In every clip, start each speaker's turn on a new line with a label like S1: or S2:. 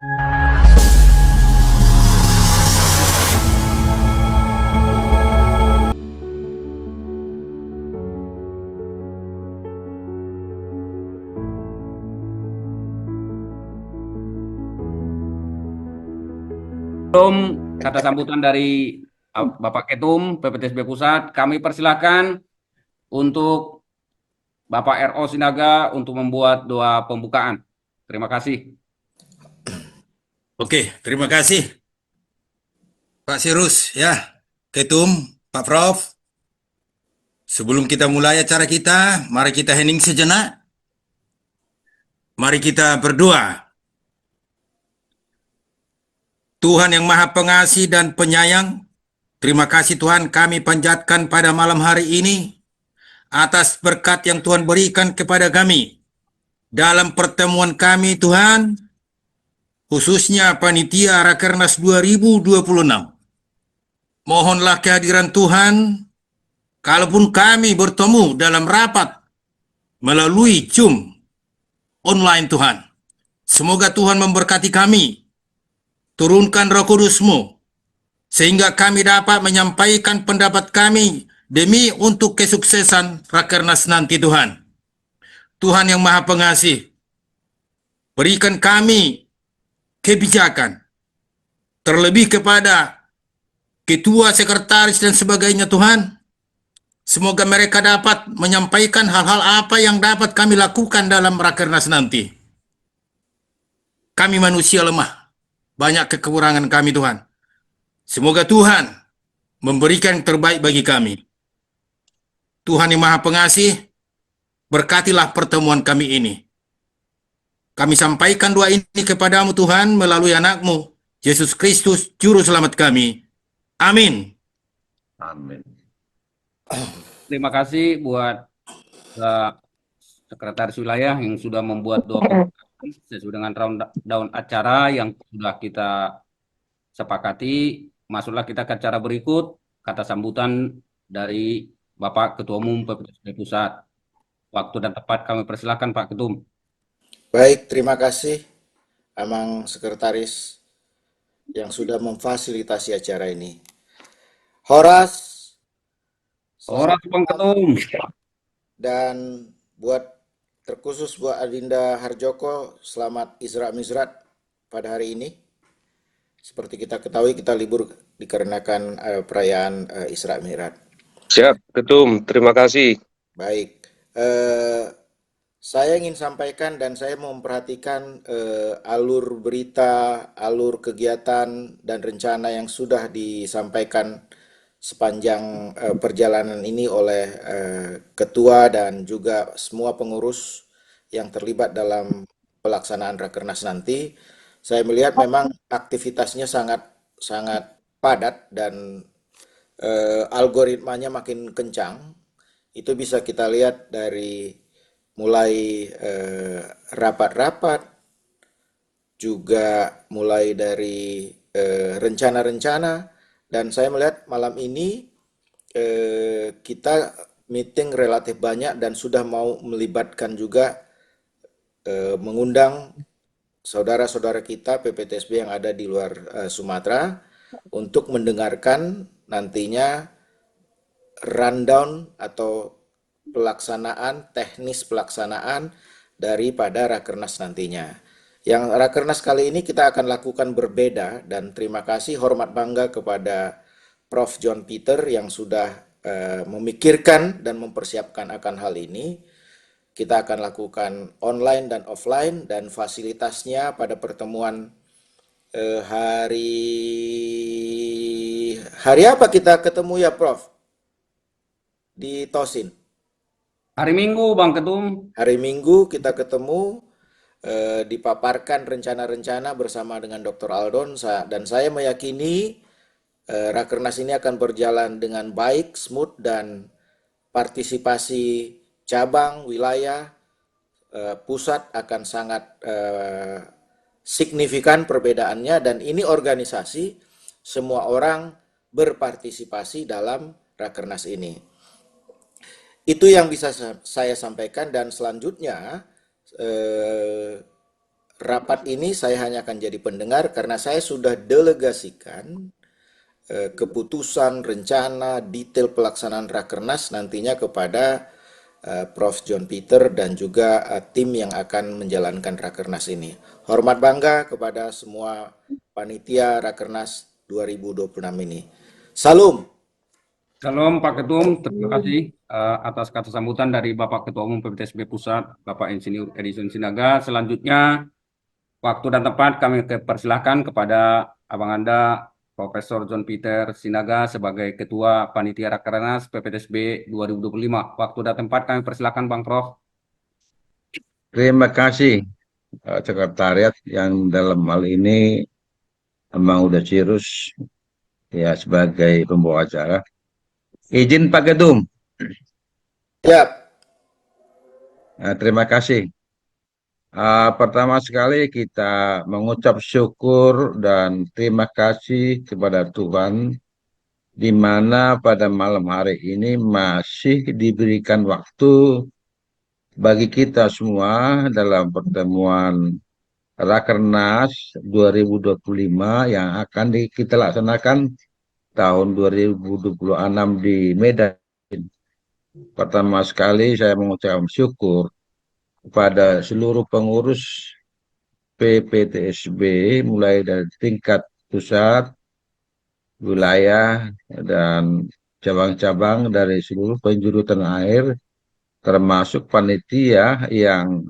S1: Sebelum kata sambutan dari Bapak Ketum PPTSB Pusat, kami persilahkan untuk Bapak RO Sinaga untuk membuat doa pembukaan. Terima kasih.
S2: Oke, terima kasih Pak Sirus ya, Ketum, Pak Prof. Sebelum kita mulai acara kita, mari kita hening sejenak. Mari kita berdoa. Tuhan yang Maha Pengasih dan Penyayang, terima kasih Tuhan kami panjatkan pada malam hari ini atas berkat yang Tuhan berikan kepada kami dalam pertemuan kami Tuhan, khususnya Panitia Rakernas 2026. Mohonlah kehadiran Tuhan, kalaupun kami bertemu dalam rapat melalui Zoom online Tuhan. Semoga Tuhan memberkati kami, turunkan Roh Kudus-Mu, sehingga kami dapat menyampaikan pendapat kami demi untuk kesuksesan Rakernas nanti Tuhan. Tuhan yang Maha Pengasih, berikan kami kebijakan, terlebih kepada ketua, sekretaris, dan sebagainya Tuhan. Semoga mereka dapat menyampaikan hal-hal apa yang dapat kami lakukan dalam Rakernas nanti. Kami manusia lemah, banyak kekurangan kami Tuhan. Semoga Tuhan memberikan yang terbaik bagi kami. Tuhan yang Maha Pengasih, berkatilah pertemuan kami ini. Kami sampaikan doa ini kepadamu Tuhan melalui anak-Mu, Yesus Kristus, Juru Selamat kami. Amin.
S1: Amin. Terima kasih buat Sekretaris Wilayah yang sudah membuat doa pembukaan sesuai dengan rundown acara yang sudah kita sepakati. Masuklah kita ke acara berikut, kata sambutan dari Bapak Ketua Umum PPTSB Pusat. Waktu dan tepat kami persilahkan Pak Ketum.
S3: Baik, terima kasih Amang Sekretaris yang sudah memfasilitasi acara ini. Horas,
S1: Orang Bang Ketum.
S3: dan terkhusus buat Adinda Harjoko, selamat Isra Mi'raj pada hari ini. Seperti kita ketahui, kita libur dikarenakan perayaan Isra Mi'raj.
S4: Siap, Ketum. Terima kasih.
S3: Baik, saya ingin sampaikan dan saya memperhatikan alur berita, alur kegiatan, dan rencana yang sudah disampaikan sepanjang perjalanan ini oleh ketua dan juga semua pengurus yang terlibat dalam pelaksanaan Rakernas nanti. Saya melihat memang aktivitasnya sangat padat dan algoritmanya makin kencang. Itu bisa kita lihat dari mulai rapat-rapat, juga mulai dari rencana-rencana. Dan saya melihat malam ini kita meeting relatif banyak dan sudah mau melibatkan juga mengundang saudara-saudara kita PPTSB yang ada di luar Sumatera untuk mendengarkan nantinya rundown atau teknis pelaksanaan daripada Rakernas nantinya. Yang Rakernas kali ini kita akan lakukan berbeda, dan terima kasih hormat bangga kepada Prof. John Peter yang sudah memikirkan dan mempersiapkan akan hal ini. Kita akan lakukan online dan offline, dan fasilitasnya pada pertemuan hari apa kita ketemu ya Prof? Di Tosin.
S1: Hari Minggu Bang Ketum.
S3: Hari Minggu kita ketemu, dipaparkan rencana-rencana bersama dengan Dr. Aldon, dan saya meyakini Rakernas ini akan berjalan dengan baik, smooth, dan partisipasi cabang, wilayah, pusat akan sangat signifikan perbedaannya, dan ini organisasi, semua orang berpartisipasi dalam Rakernas ini. Itu yang bisa saya sampaikan, dan selanjutnya rapat ini saya hanya akan jadi pendengar karena saya sudah delegasikan keputusan, rencana, detail pelaksanaan Rakernas nantinya kepada Prof. John Peter dan juga tim yang akan menjalankan Rakernas ini. Hormat bangga kepada semua panitia Rakernas 2026 ini. Salam.
S1: Salam Pak Ketum, terima kasih atas kata sambutan dari Bapak Ketua Umum PPTSB Pusat, Bapak Insinyur Edison Sinaga. Selanjutnya, waktu dan tempat kami persilahkan kepada Abang Anda, Profesor John Peter Sinaga sebagai Ketua Panitia Rakernas PPTSB 2025. Waktu dan tempat kami persilahkan Bang Prof.
S5: Terima kasih sekretariat yang dalam hal ini memang udah serius ya sebagai pembawa acara. Izin Pak Ketum.
S3: Ya.
S5: Terima kasih. Pertama sekali kita mengucap syukur dan terima kasih kepada Tuhan di mana pada malam hari ini masih diberikan waktu bagi kita semua dalam pertemuan Rakernas 2025 yang akan kita laksanakan tahun 2026 di Medan. Pertama sekali saya mengucapkan syukur kepada seluruh pengurus PPTSB mulai dari tingkat pusat, wilayah, dan cabang-cabang dari seluruh penjuru tanah air, termasuk panitia yang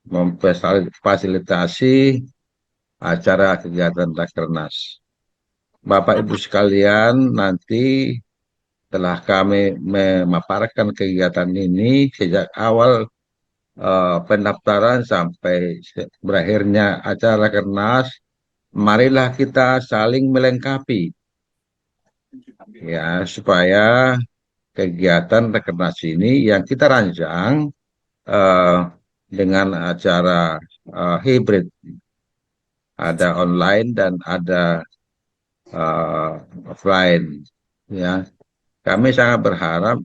S5: memfasilitasi acara kegiatan Rakernas. Bapak Ibu sekalian, nanti telah kami memaparkan kegiatan ini sejak awal pendaftaran sampai berakhirnya acara Rakernas. Marilah kita saling melengkapi ya supaya kegiatan Rakernas ini yang kita rancang dengan acara hybrid, ada online dan ada offline ya. Kami sangat berharap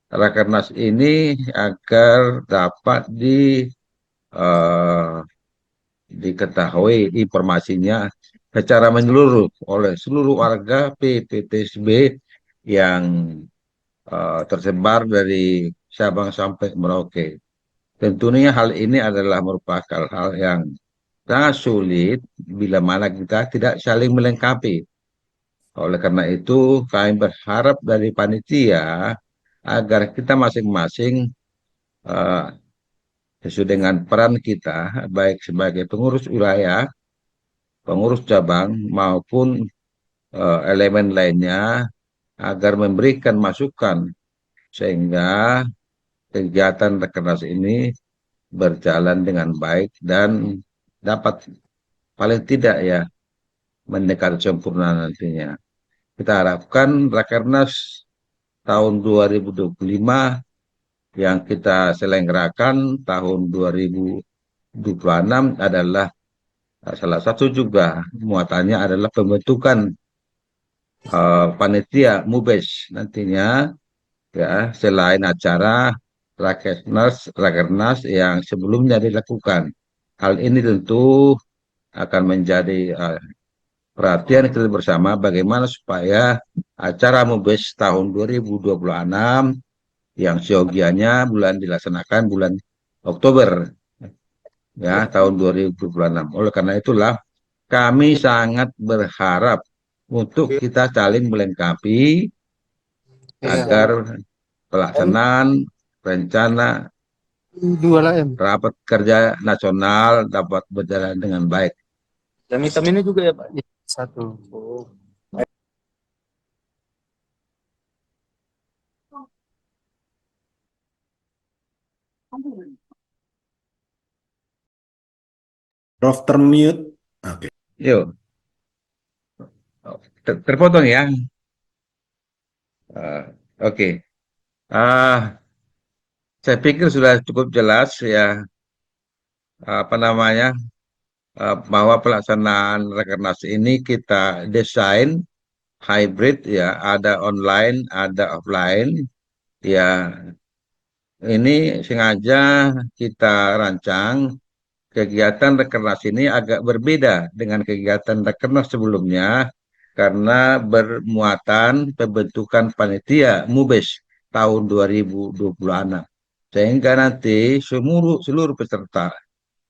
S5: Rakernas ini agar dapat diketahui informasinya secara menyeluruh oleh seluruh warga PPTSB yang tersebar dari Sabang sampai Merauke. Tentunya hal ini adalah merupakan hal yang sangat sulit bila mana kita tidak saling melengkapi. Oleh karena itu, kami berharap dari panitia agar kita masing-masing sesuai dengan peran kita, baik sebagai pengurus wilayah, pengurus cabang, maupun elemen lainnya, agar memberikan masukan sehingga kegiatan Rakernas ini berjalan dengan baik dan dapat paling tidak ya mendekat sempurna nantinya. Kita harapkan Rakernas tahun 2025 yang kita selenggarakan tahun 2026 adalah salah satu juga muatannya adalah pembentukan panitia MUBES nantinya ya, selain acara Rakernas yang sebelumnya dilakukan. Hal ini tentu akan menjadi perhatian kita bersama bagaimana supaya acara MUBES tahun 2026 yang seyogianya dilaksanakan bulan Oktober ya tahun 2026. Oleh karena itulah kami sangat berharap untuk kita saling melengkapi agar pelaksanaan rencana rapat kerja nasional dapat berjalan dengan baik.
S6: Dan hitam ini juga ya Pak? Satu. Oh.
S7: Prof termute. Oke.
S5: Yuk. Terpotong ya. Oke. Saya pikir sudah cukup jelas ya apa namanya bahwa pelaksanaan Rakernas ini kita desain hybrid ya, ada online, ada offline ya. Ini sengaja kita rancang kegiatan Rakernas ini agak berbeda dengan kegiatan Rakernas sebelumnya karena bermuatan pembentukan panitia MUBES tahun 2026. Sehingga nanti seluruh peserta,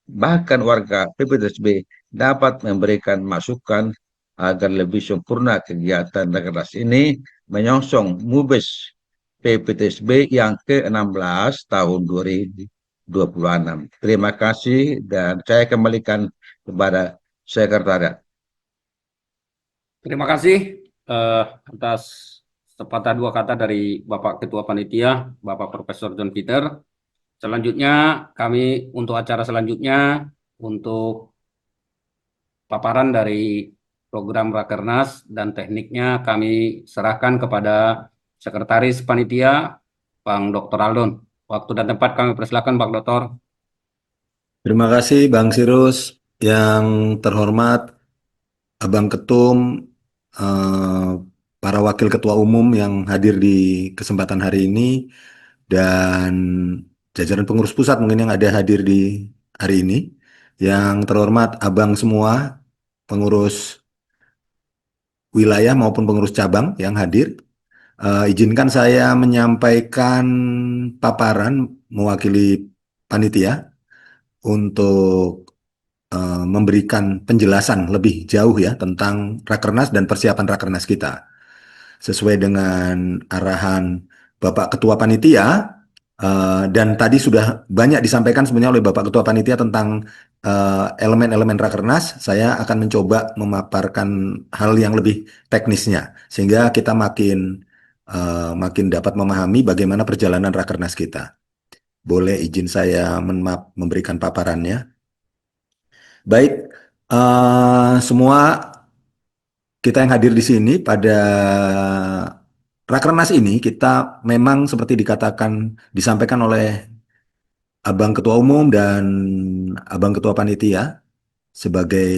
S5: bahkan warga PPTSB dapat memberikan masukan agar lebih sempurna kegiatan Rakernas ini menyongsong MUBES PPTSB yang ke-16 tahun 2026. Terima kasih dan saya kembalikan kepada sekretariat.
S1: Terima kasih atas sepatah dua kata dari Bapak Ketua Panitia, Bapak Profesor John Peter. Selanjutnya kami untuk acara selanjutnya untuk paparan dari program Rakernas dan tekniknya kami serahkan kepada Sekretaris Panitia, Bang Dr. Aldon. Waktu dan tempat kami persilakan, Bang Dr.
S7: Terima kasih Bang Sirus. Yang terhormat Abang Ketum, para wakil ketua umum yang hadir di kesempatan hari ini, dan jajaran pengurus pusat mungkin yang ada hadir di hari ini. Yang terhormat Abang semua, pengurus wilayah maupun pengurus cabang yang hadir. Izinkan saya menyampaikan paparan mewakili panitia untuk memberikan penjelasan lebih jauh ya tentang Rakernas dan persiapan Rakernas kita. Sesuai dengan arahan Bapak Ketua Panitia, dan tadi sudah banyak disampaikan sebenarnya oleh Bapak Ketua Panitia tentang elemen-elemen Rakernas. Saya akan mencoba memaparkan hal yang lebih teknisnya sehingga kita makin dapat memahami bagaimana perjalanan Rakernas kita. Boleh izin saya memberikan paparannya. Baik, semua kita yang hadir di sini pada Rakernas ini kita memang seperti disampaikan oleh Abang Ketua Umum dan Abang Ketua Panitia sebagai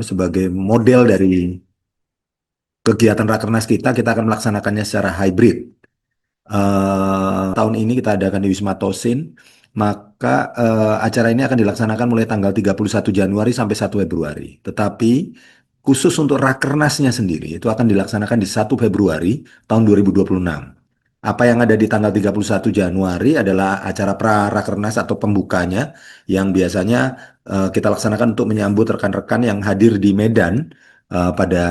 S7: sebagai model dari kegiatan Rakernas kita akan melaksanakannya secara hybrid. Tahun ini kita adakan di Wisma Tosin, maka acara ini akan dilaksanakan mulai tanggal 31 Januari sampai 1 Februari. Tetapi khusus untuk Rakernasnya sendiri itu akan dilaksanakan di 1 Februari tahun 2026. Apa yang ada di tanggal 31 Januari adalah acara pra-Rakernas atau pembukanya yang biasanya kita laksanakan untuk menyambut rekan-rekan yang hadir di Medan pada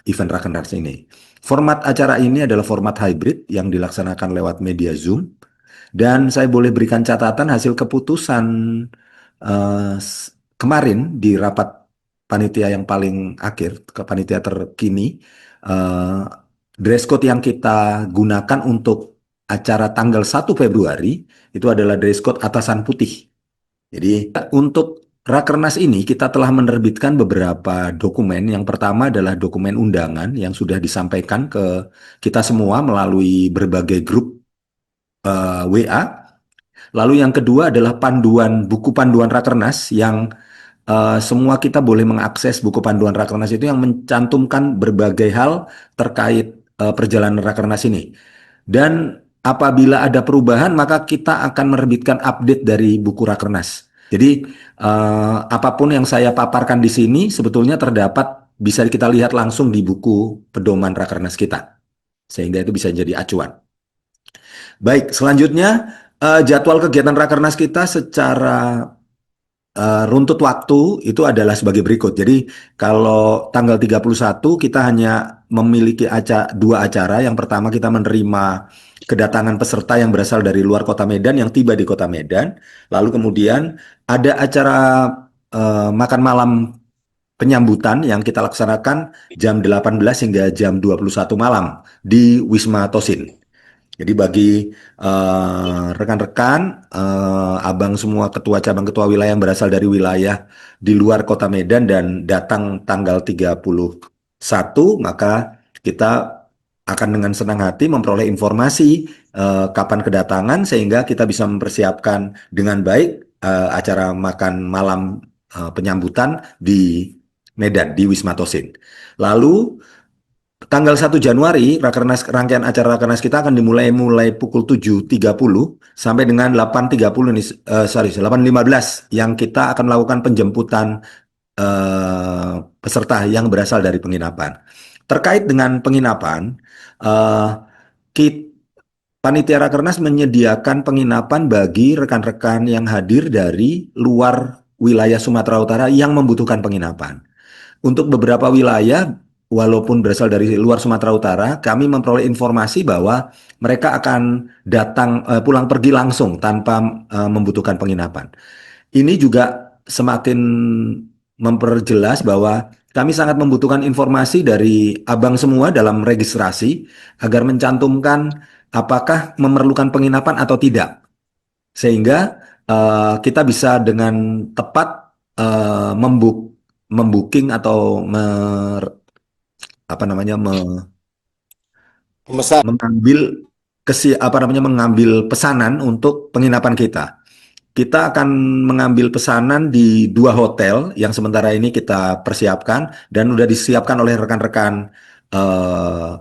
S7: event Rakernas ini. Format acara ini adalah format hybrid yang dilaksanakan lewat media Zoom. Dan saya boleh berikan catatan hasil keputusan kemarin di rapat panitia yang paling akhir, ke panitia terkini, dress code yang kita gunakan untuk acara tanggal 1 Februari itu adalah dress code atasan putih. Jadi untuk Rakernas ini kita telah menerbitkan beberapa dokumen. Yang pertama adalah dokumen undangan yang sudah disampaikan ke kita semua melalui berbagai grup WA. Lalu yang kedua adalah buku panduan Rakernas yang semua kita boleh mengakses buku panduan Rakernas itu yang mencantumkan berbagai hal terkait perjalanan Rakernas ini. Dan apabila ada perubahan maka kita akan menerbitkan update dari buku Rakernas. Jadi apapun yang saya paparkan di sini sebetulnya bisa kita lihat langsung di buku pedoman Rakernas kita. Sehingga itu bisa jadi acuan. Baik, selanjutnya jadwal kegiatan Rakernas kita secara runtut waktu itu adalah sebagai berikut. Jadi kalau tanggal 31 kita hanya memiliki dua acara. Yang pertama kita menerima kedatangan peserta yang berasal dari luar kota Medan yang tiba di kota Medan. Lalu kemudian ada acara makan malam penyambutan yang kita laksanakan jam 18 hingga jam 21 malam di Wisma Tosin. Jadi bagi rekan-rekan, abang semua ketua cabang, ketua wilayah yang berasal dari wilayah di luar kota Medan dan datang tanggal 31, maka kita akan dengan senang hati memperoleh informasi kapan kedatangan sehingga kita bisa mempersiapkan dengan baik acara makan malam penyambutan di Medan, di Wisma Tosin. Lalu tanggal 1 Januari rangkaian acara Rakernas kita akan mulai pukul 7.30 sampai dengan 8.30 nih, 8.15 yang kita akan melakukan penjemputan peserta yang berasal dari penginapan. Terkait dengan penginapan, eh, panitia Rakernas menyediakan penginapan bagi rekan-rekan yang hadir dari luar wilayah Sumatera Utara yang membutuhkan penginapan. Untuk beberapa wilayah, walaupun berasal dari luar Sumatera Utara, kami memperoleh informasi bahwa mereka akan datang pulang pergi langsung tanpa membutuhkan penginapan. Ini juga semakin memperjelas bahwa kami sangat membutuhkan informasi dari abang semua dalam registrasi agar mencantumkan apakah memerlukan penginapan atau tidak, sehingga kita bisa dengan tepat membooking atau
S3: Pemesan.
S7: mengambil pesanan untuk penginapan kita. Kita akan mengambil pesanan di 2 hotel yang sementara ini kita persiapkan dan sudah disiapkan oleh rekan-rekan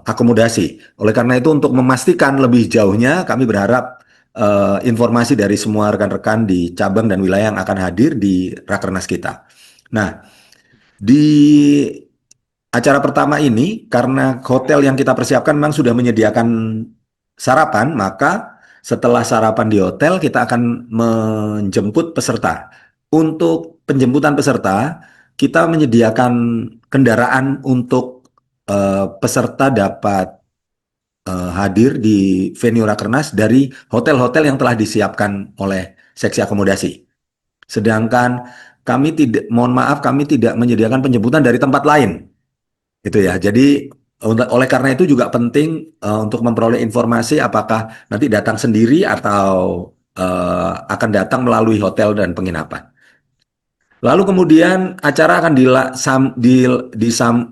S7: akomodasi. Oleh karena itu, untuk memastikan lebih jauhnya, kami berharap informasi dari semua rekan-rekan di cabang dan wilayah yang akan hadir di Rakernas kita. Nah, di acara pertama ini, karena hotel yang kita persiapkan memang sudah menyediakan sarapan, maka setelah sarapan di hotel, kita akan menjemput peserta. Untuk penjemputan peserta, kita menyediakan kendaraan untuk peserta dapat hadir di venue Rakernas dari hotel-hotel yang telah disiapkan oleh seksi akomodasi. Sedangkan kami kami tidak menyediakan penjemputan dari tempat lain. Itu ya. Jadi oleh karena itu juga penting untuk memperoleh informasi apakah nanti datang sendiri atau akan datang melalui hotel dan penginapan. Lalu kemudian acara akan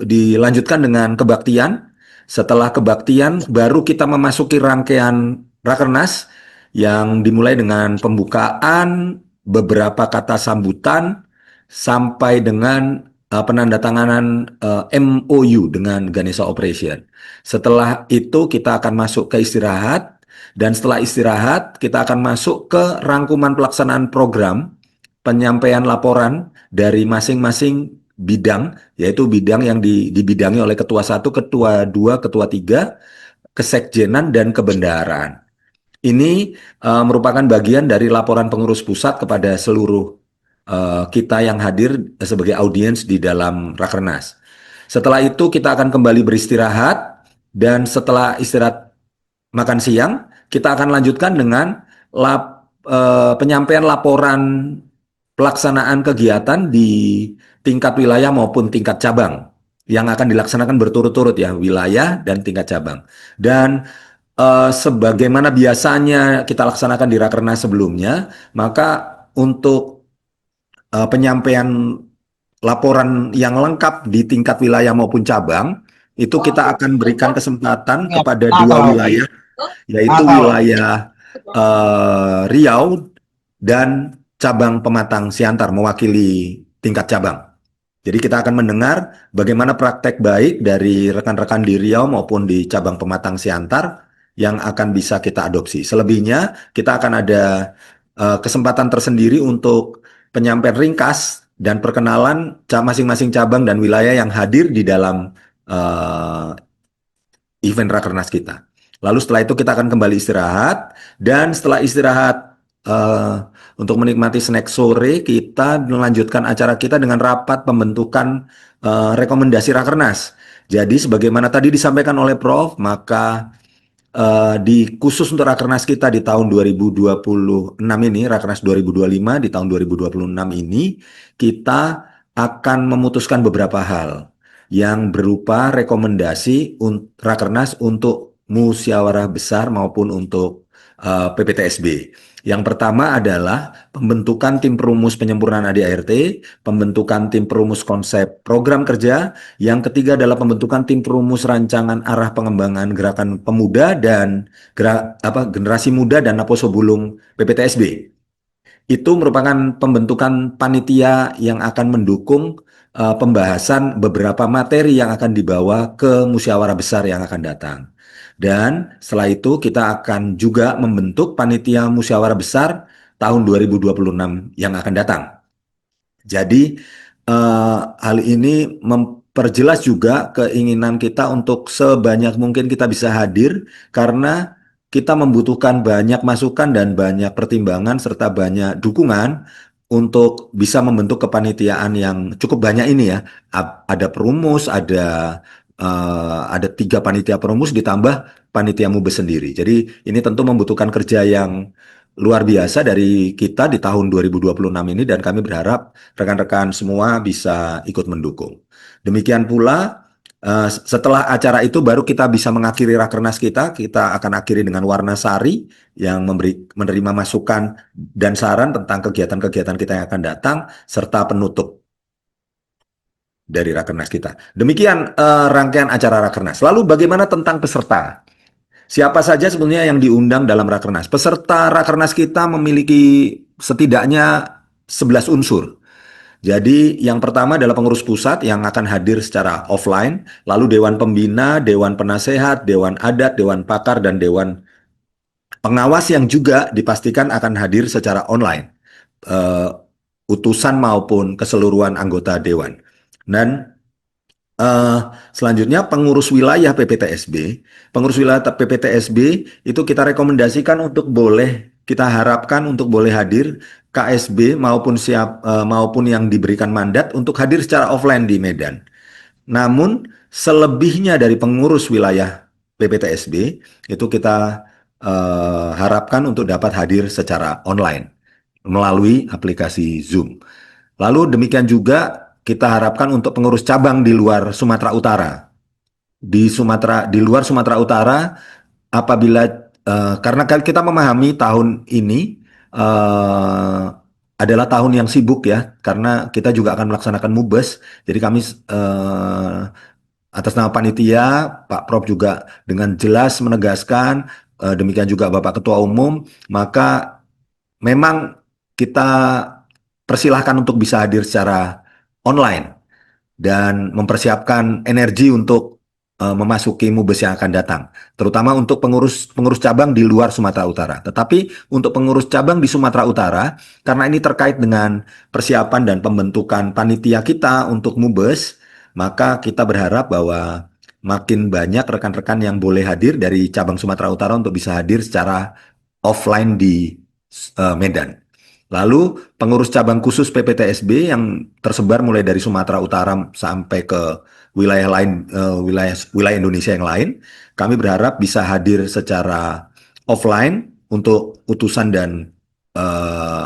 S7: dilanjutkan dengan kebaktian. Setelah kebaktian baru kita memasuki rangkaian Rakernas yang dimulai dengan pembukaan, beberapa kata sambutan, sampai dengan penandatanganan MOU dengan Ganesha Operation. Setelah itu kita akan masuk ke istirahat, dan setelah istirahat kita akan masuk ke rangkuman pelaksanaan program, penyampaian laporan dari masing-masing bidang, yaitu bidang yang dibidangi oleh Ketua 1, Ketua 2, Ketua 3, Kesekjenan, dan Kebendaharaan. Ini merupakan bagian dari laporan pengurus pusat kepada seluruh kita yang hadir sebagai audiens di dalam Rakernas. Setelah itu kita akan kembali beristirahat, dan setelah istirahat makan siang, kita akan lanjutkan dengan penyampaian laporan pelaksanaan kegiatan di tingkat wilayah maupun tingkat cabang yang akan dilaksanakan berturut-turut ya, wilayah dan tingkat cabang. Dan sebagaimana biasanya kita laksanakan di Rakernas sebelumnya, maka untuk penyampaian laporan yang lengkap di tingkat wilayah maupun cabang, itu kita akan berikan kesempatan kepada 2 wilayah, yaitu wilayah Riau dan cabang Pematang Siantar mewakili tingkat cabang. Jadi kita akan mendengar bagaimana praktek baik dari rekan-rekan di Riau maupun di cabang Pematang Siantar yang akan bisa kita adopsi. Selebihnya kita akan ada kesempatan tersendiri untuk penyampaian ringkas dan perkenalan masing-masing cabang dan wilayah yang hadir di dalam event Rakernas kita. Lalu setelah itu kita akan kembali istirahat, dan setelah istirahat untuk menikmati snack sore, kita melanjutkan acara kita dengan rapat pembentukan rekomendasi Rakernas. Jadi sebagaimana tadi disampaikan oleh Prof, maka di khusus untuk Rakernas kita di tahun 2026 ini, Rakernas 2025 di tahun 2026 ini, kita akan memutuskan beberapa hal yang berupa rekomendasi Rakernas untuk musyawarah besar maupun untuk PPTSB. Yang pertama adalah pembentukan tim perumus penyempurnaan ADART, pembentukan tim perumus konsep program kerja. Yang ketiga adalah pembentukan tim perumus rancangan arah pengembangan gerakan pemuda dan generasi muda dan Naposo Bulung PPTSB. Itu merupakan pembentukan panitia yang akan mendukung pembahasan beberapa materi yang akan dibawa ke musyawarah besar yang akan datang. Dan setelah itu kita akan juga membentuk panitia musyawarah besar tahun 2026 yang akan datang. Jadi hal ini memperjelas juga keinginan kita untuk sebanyak mungkin kita bisa hadir karena kita membutuhkan banyak masukan dan banyak pertimbangan serta banyak dukungan untuk bisa membentuk kepanitiaan yang cukup banyak ini ya. Ada perumus, ada 3 panitia perumus ditambah panitia mubes sendiri. Jadi ini tentu membutuhkan kerja yang luar biasa dari kita di tahun 2026 ini dan kami berharap rekan-rekan semua bisa ikut mendukung. Demikian pula setelah acara itu baru kita bisa mengakhiri rakernas kita akan akhiri dengan warna sari yang menerima masukan dan saran tentang kegiatan-kegiatan kita yang akan datang serta penutup dari rakernas kita. Demikian rangkaian acara rakernas. Lalu bagaimana tentang peserta? Siapa saja sebenarnya yang diundang dalam rakernas? Peserta rakernas kita memiliki setidaknya 11 unsur. Jadi yang pertama adalah pengurus pusat yang akan hadir secara offline, lalu dewan pembina, dewan penasehat, dewan adat, dewan pakar, dan dewan pengawas yang juga dipastikan akan hadir secara online, utusan maupun keseluruhan anggota dewan. Dan selanjutnya pengurus wilayah PPTSB. Pengurus wilayah PPTSB itu kita rekomendasikan untuk kita harapkan untuk boleh hadir KSB maupun yang diberikan mandat untuk hadir secara offline di Medan. Namun selebihnya dari pengurus wilayah PPTSB itu kita harapkan untuk dapat hadir secara online melalui aplikasi Zoom. Lalu demikian juga kita harapkan untuk pengurus cabang di luar Sumatera Utara. Di luar Sumatera Utara, apabila karena kita memahami tahun ini adalah tahun yang sibuk ya, karena kita juga akan melaksanakan mubes. Jadi kami atas nama panitia, Pak Prof juga dengan jelas menegaskan, demikian juga Bapak Ketua Umum, maka memang kita persilahkan untuk bisa hadir secara online dan mempersiapkan energi untuk memasuki mubes yang akan datang, terutama untuk pengurus cabang di luar Sumatera Utara. Tetapi untuk pengurus cabang di Sumatera Utara, karena ini terkait dengan persiapan dan pembentukan panitia kita untuk mubes, maka kita berharap bahwa makin banyak rekan-rekan yang boleh hadir dari cabang Sumatera Utara untuk bisa hadir secara offline di Medan. Lalu pengurus cabang khusus PPTSB yang tersebar mulai dari Sumatera Utara sampai ke wilayah lain, wilayah Indonesia yang lain, kami berharap bisa hadir secara offline untuk utusan dan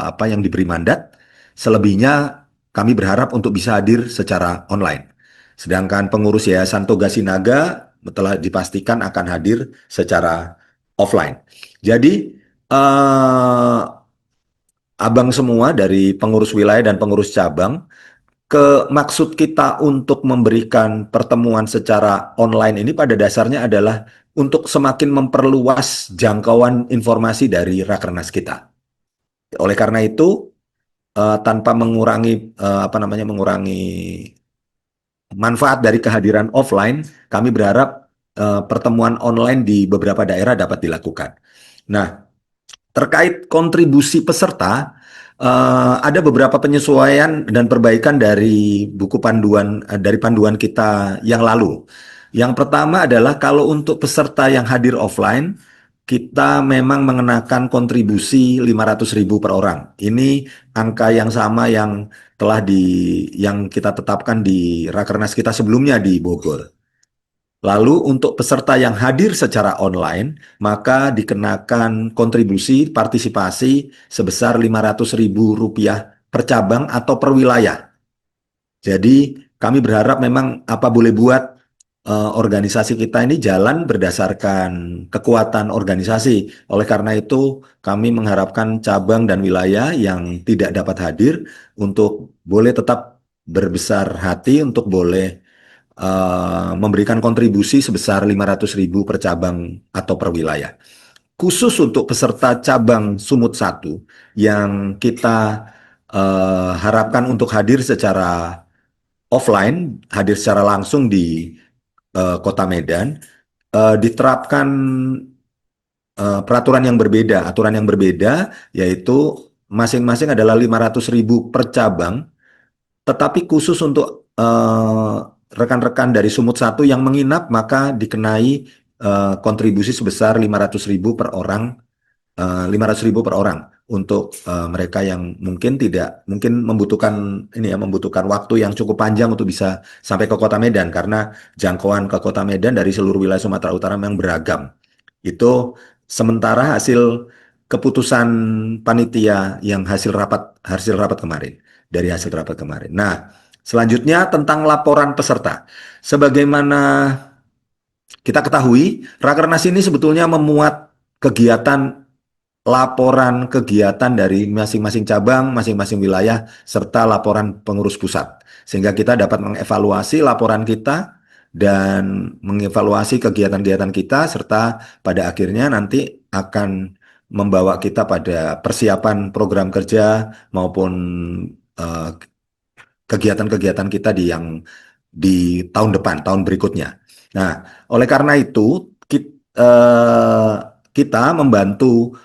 S7: apa yang diberi mandat. Selebihnya kami berharap untuk bisa hadir secara online. Sedangkan pengurus Yayasan Toga Sinaga telah dipastikan akan hadir secara offline. Jadi abang semua dari pengurus wilayah dan pengurus cabang, maksud kita untuk memberikan pertemuan secara online ini pada dasarnya adalah untuk semakin memperluas jangkauan informasi dari rakernas kita. Oleh karena itu, tanpa mengurangi manfaat dari kehadiran offline, kami berharap pertemuan online di beberapa daerah dapat dilakukan. Nah, terkait kontribusi peserta, ada beberapa penyesuaian dan perbaikan dari buku panduan dari panduan kita yang lalu. Yang pertama adalah kalau untuk peserta yang hadir offline, kita memang mengenakan kontribusi 500.000 per orang. Ini angka yang sama yang yang kita tetapkan di rakernas kita sebelumnya di Bogor. Lalu untuk peserta yang hadir secara online, maka dikenakan kontribusi partisipasi sebesar Rp500.000 per cabang atau per wilayah. Jadi kami berharap memang apa boleh buat organisasi kita ini jalan berdasarkan kekuatan organisasi. Oleh karena itu kami mengharapkan cabang dan wilayah yang tidak dapat hadir untuk boleh tetap berbesar hati untuk boleh memberikan kontribusi sebesar 500.000 per cabang atau per wilayah. Khusus untuk peserta cabang Sumut 1 yang kita harapkan untuk hadir secara offline, hadir secara langsung di Kota Medan, diterapkan peraturan yang berbeda, aturan yang berbeda, yaitu masing-masing adalah 500.000 per cabang, tetapi khusus untuk rekan-rekan dari Sumut 1 yang menginap, maka dikenai kontribusi sebesar 500.000 per orang, 500.000 per orang untuk mereka yang mungkin membutuhkan membutuhkan waktu yang cukup panjang untuk bisa sampai ke Kota Medan, karena jangkauan ke Kota Medan dari seluruh wilayah Sumatera Utara memang beragam. Itu sementara hasil keputusan panitia yang hasil rapat kemarin, dari hasil rapat kemarin. Nah, selanjutnya tentang laporan peserta. Sebagaimana kita ketahui, Rakernas ini sebetulnya memuat kegiatan laporan kegiatan dari masing-masing cabang, masing-masing wilayah, serta laporan pengurus pusat. Sehingga kita dapat mengevaluasi laporan kita dan mengevaluasi kegiatan-kegiatan kita, serta pada akhirnya nanti akan membawa kita pada persiapan program kerja maupun kegiatan-kegiatan kita di tahun depan, tahun berikutnya. Nah, oleh karena itu kita membantu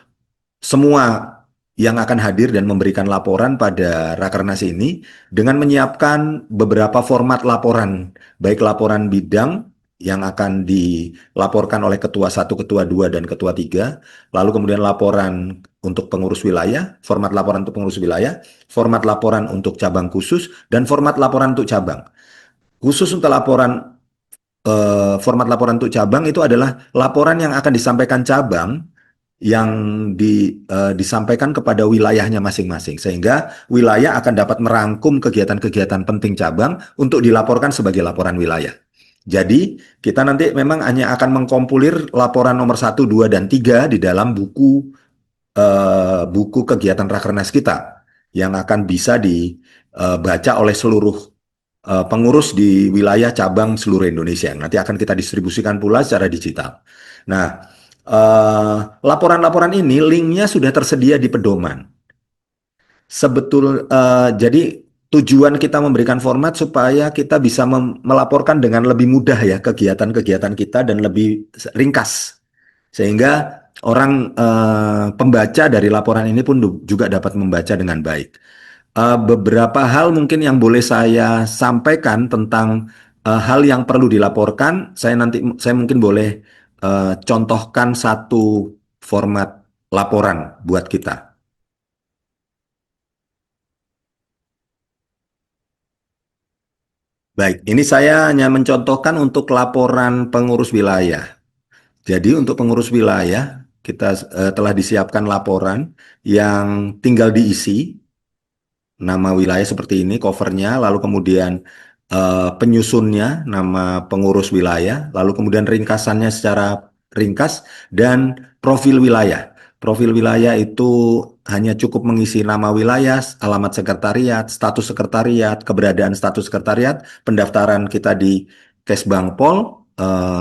S7: semua yang akan hadir dan memberikan laporan pada Rakernas ini dengan menyiapkan beberapa format laporan, baik laporan bidang yang akan dilaporkan oleh Ketua 1, Ketua 2, dan Ketua 3, lalu kemudian laporan untuk pengurus wilayah, format laporan untuk pengurus wilayah, format laporan untuk cabang khusus, dan format laporan untuk cabang. Khusus untuk format laporan untuk cabang itu adalah laporan yang akan disampaikan cabang yang disampaikan kepada wilayahnya masing-masing, sehingga wilayah akan dapat merangkum kegiatan-kegiatan penting cabang untuk dilaporkan sebagai laporan wilayah. Jadi kita nanti memang hanya akan mengkompilir laporan nomor 1, 2, dan 3 di dalam buku kegiatan Rakernas kita yang akan bisa dibaca oleh seluruh pengurus di wilayah cabang seluruh Indonesia. Nanti akan kita distribusikan pula secara digital. Nah, laporan-laporan ini linknya sudah tersedia di pedoman. Jadi tujuan kita memberikan format supaya kita bisa melaporkan dengan lebih mudah ya kegiatan-kegiatan kita dan lebih ringkas, sehingga orang pembaca dari laporan ini pun juga dapat membaca dengan baik. Beberapa hal mungkin yang boleh saya sampaikan tentang hal yang perlu dilaporkan. Saya mungkin boleh contohkan satu format laporan buat kita. Baik, ini saya hanya mencontohkan untuk laporan pengurus wilayah. Jadi untuk pengurus wilayah, kita telah disiapkan laporan yang tinggal diisi nama wilayah seperti ini, covernya, lalu kemudian penyusunnya, nama pengurus wilayah, lalu kemudian ringkasannya secara ringkas, dan profil wilayah. Profil wilayah itu hanya cukup mengisi nama wilayah, alamat sekretariat, status sekretariat, keberadaan status sekretariat, pendaftaran kita di Kesbangpol,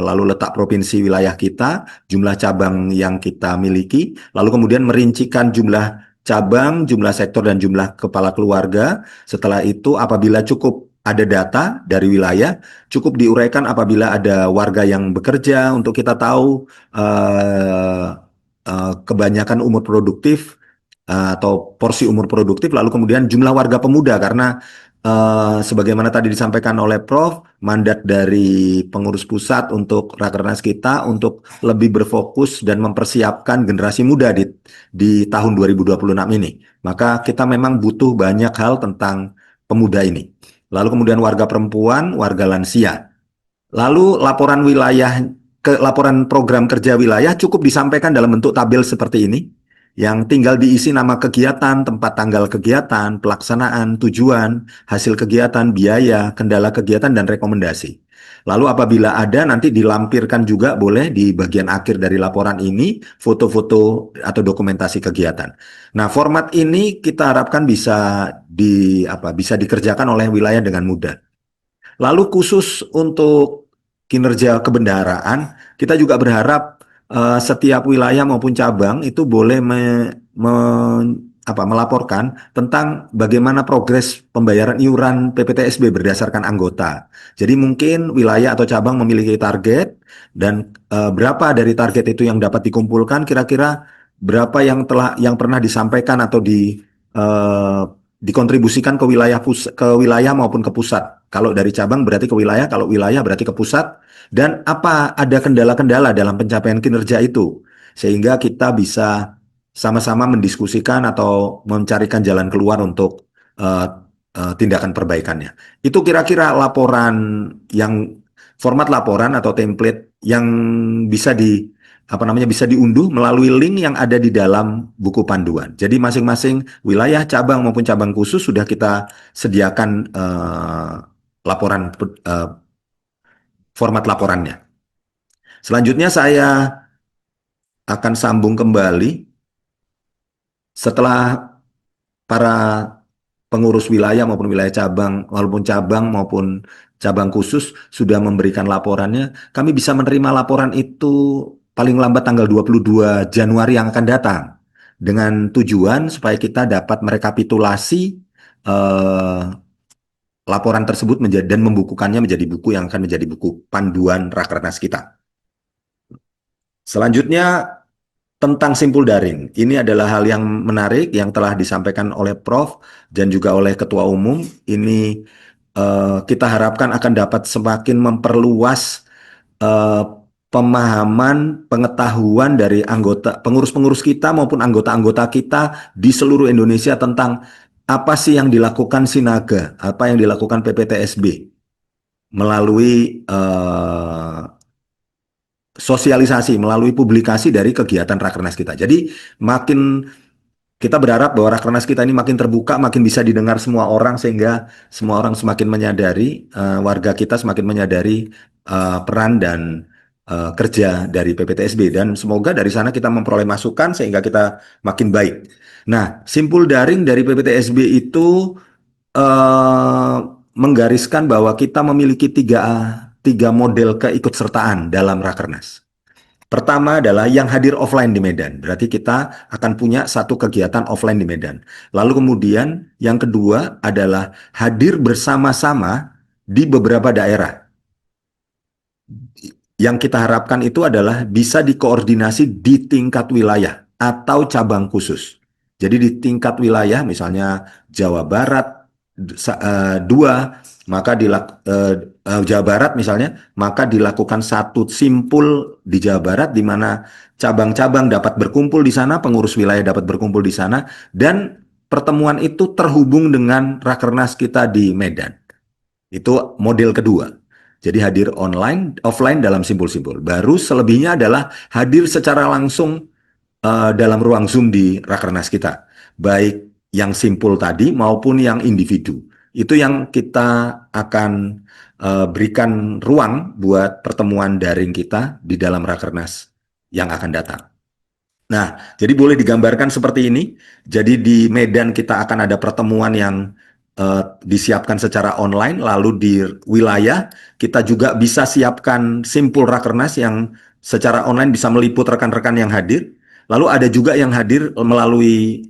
S7: lalu letak provinsi wilayah kita, jumlah cabang yang kita miliki, lalu kemudian merincikan jumlah cabang, jumlah sektor, dan jumlah kepala keluarga. Setelah itu apabila cukup ada data dari wilayah, cukup diuraikan apabila ada warga yang bekerja untuk kita tahu kebanyakan umur produktif atau porsi umur produktif, lalu kemudian jumlah warga pemuda, karena sebagaimana tadi disampaikan oleh Prof, mandat dari pengurus pusat untuk Rakernas kita untuk lebih berfokus dan mempersiapkan generasi muda di tahun 2026 ini. Maka kita memang butuh banyak hal tentang pemuda ini. Lalu kemudian warga perempuan, warga lansia. Lalu laporan program kerja wilayah cukup disampaikan dalam bentuk tabel seperti ini, yang tinggal diisi nama kegiatan, tempat tanggal kegiatan, pelaksanaan, tujuan, hasil kegiatan, biaya, kendala kegiatan, dan rekomendasi. Lalu apabila ada, nanti dilampirkan juga boleh di bagian akhir dari laporan ini foto-foto atau dokumentasi kegiatan. Nah, format ini kita harapkan bisa dikerjakan oleh wilayah dengan mudah. Lalu khusus untuk kinerja kebendaharaan, kita juga berharap setiap wilayah maupun cabang itu boleh melaporkan tentang bagaimana progres pembayaran iuran PPTSB berdasarkan anggota. Jadi mungkin wilayah atau cabang memiliki target dan berapa dari target itu yang dapat dikumpulkan, kira-kira berapa yang pernah disampaikan atau dikontribusikan ke wilayah maupun ke pusat. Kalau dari cabang berarti ke wilayah, kalau wilayah berarti ke pusat, dan apa ada kendala-kendala dalam pencapaian kinerja itu, sehingga kita bisa sama-sama mendiskusikan atau mencarikan jalan keluar untuk tindakan perbaikannya. Itu kira-kira format laporan atau template yang bisa bisa diunduh melalui link yang ada di dalam buku panduan. Jadi masing-masing wilayah, cabang maupun cabang khusus sudah kita sediakan format laporannya. Selanjutnya saya akan sambung kembali setelah para pengurus wilayah maupun wilayah cabang, walaupun cabang khusus sudah memberikan laporannya, kami bisa menerima laporan itu paling lambat tanggal 22 Januari yang akan datang, dengan tujuan supaya kita dapat merekapitulasi laporan tersebut dan membukukannya menjadi buku yang akan menjadi buku panduan Rakernas kita. Selanjutnya, tentang simpul daring. Ini adalah hal yang menarik yang telah disampaikan oleh Prof. Dan juga oleh Ketua Umum. Ini kita harapkan akan dapat semakin memperluas pemahaman, pengetahuan dari pengurus-pengurus kita maupun anggota-anggota kita di seluruh Indonesia tentang apa sih yang dilakukan Sinaga, apa yang dilakukan PPTSB melalui sosialisasi, melalui publikasi dari kegiatan Rakernas kita. Jadi kita berharap bahwa Rakernas kita ini makin terbuka, makin bisa didengar semua orang, sehingga semua orang semakin menyadari, warga kita semakin menyadari peran dan kerja dari PPTSB, dan semoga dari sana kita memperoleh masukan sehingga kita makin baik. Nah, simpul daring dari PPTSB itu menggariskan bahwa kita memiliki tiga model keikutsertaan dalam Rakernas. Pertama adalah yang hadir offline di Medan. Berarti kita akan punya satu kegiatan offline di Medan. Lalu kemudian yang kedua adalah hadir bersama-sama di beberapa daerah. Yang kita harapkan itu adalah bisa dikoordinasi di tingkat wilayah atau cabang khusus. Jadi di tingkat wilayah, misalnya Jawa Barat 2, maka Jawa Barat misalnya, maka dilakukan satu simpul di Jawa Barat di mana cabang-cabang dapat berkumpul di sana, pengurus wilayah dapat berkumpul di sana, dan pertemuan itu terhubung dengan Rakernas kita di Medan. Itu model kedua. Jadi hadir offline dalam simpul-simpul. Baru selebihnya adalah hadir secara langsung dalam ruang Zoom di Rakernas kita. Baik yang simpul tadi maupun yang individu. Itu yang kita akan berikan ruang buat pertemuan daring kita di dalam Rakernas yang akan datang. Nah, jadi boleh digambarkan seperti ini. Jadi di Medan kita akan ada pertemuan yang disiapkan secara online, lalu di wilayah kita juga bisa siapkan simpul Rakernas yang secara online bisa meliput rekan-rekan yang hadir. Lalu ada juga yang hadir melalui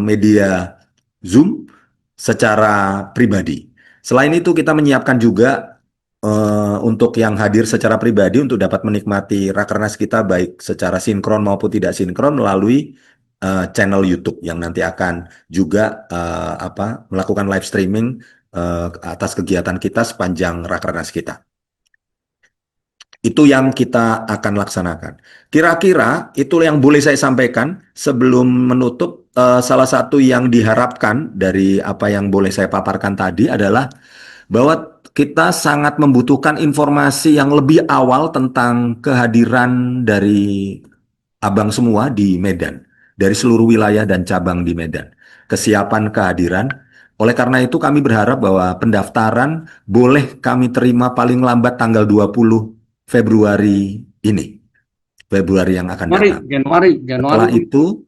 S7: media Zoom secara pribadi. Selain itu kita menyiapkan juga untuk yang hadir secara pribadi untuk dapat menikmati Rakernas kita baik secara sinkron maupun tidak sinkron melalui channel YouTube yang nanti akan juga melakukan live streaming atas kegiatan kita sepanjang Rakernas kita. Itu yang kita akan laksanakan. Kira-kira itu yang boleh saya sampaikan sebelum menutup. Salah satu yang diharapkan dari apa yang boleh saya paparkan tadi adalah bahwa kita sangat membutuhkan informasi yang lebih awal tentang kehadiran dari abang semua di Medan, dari seluruh wilayah dan cabang di Medan, kesiapan kehadiran. Oleh karena itu kami berharap bahwa pendaftaran boleh kami terima paling lambat tanggal 20 Februari ini, Februari yang akan datang.
S1: Januari.
S7: Setelah itu,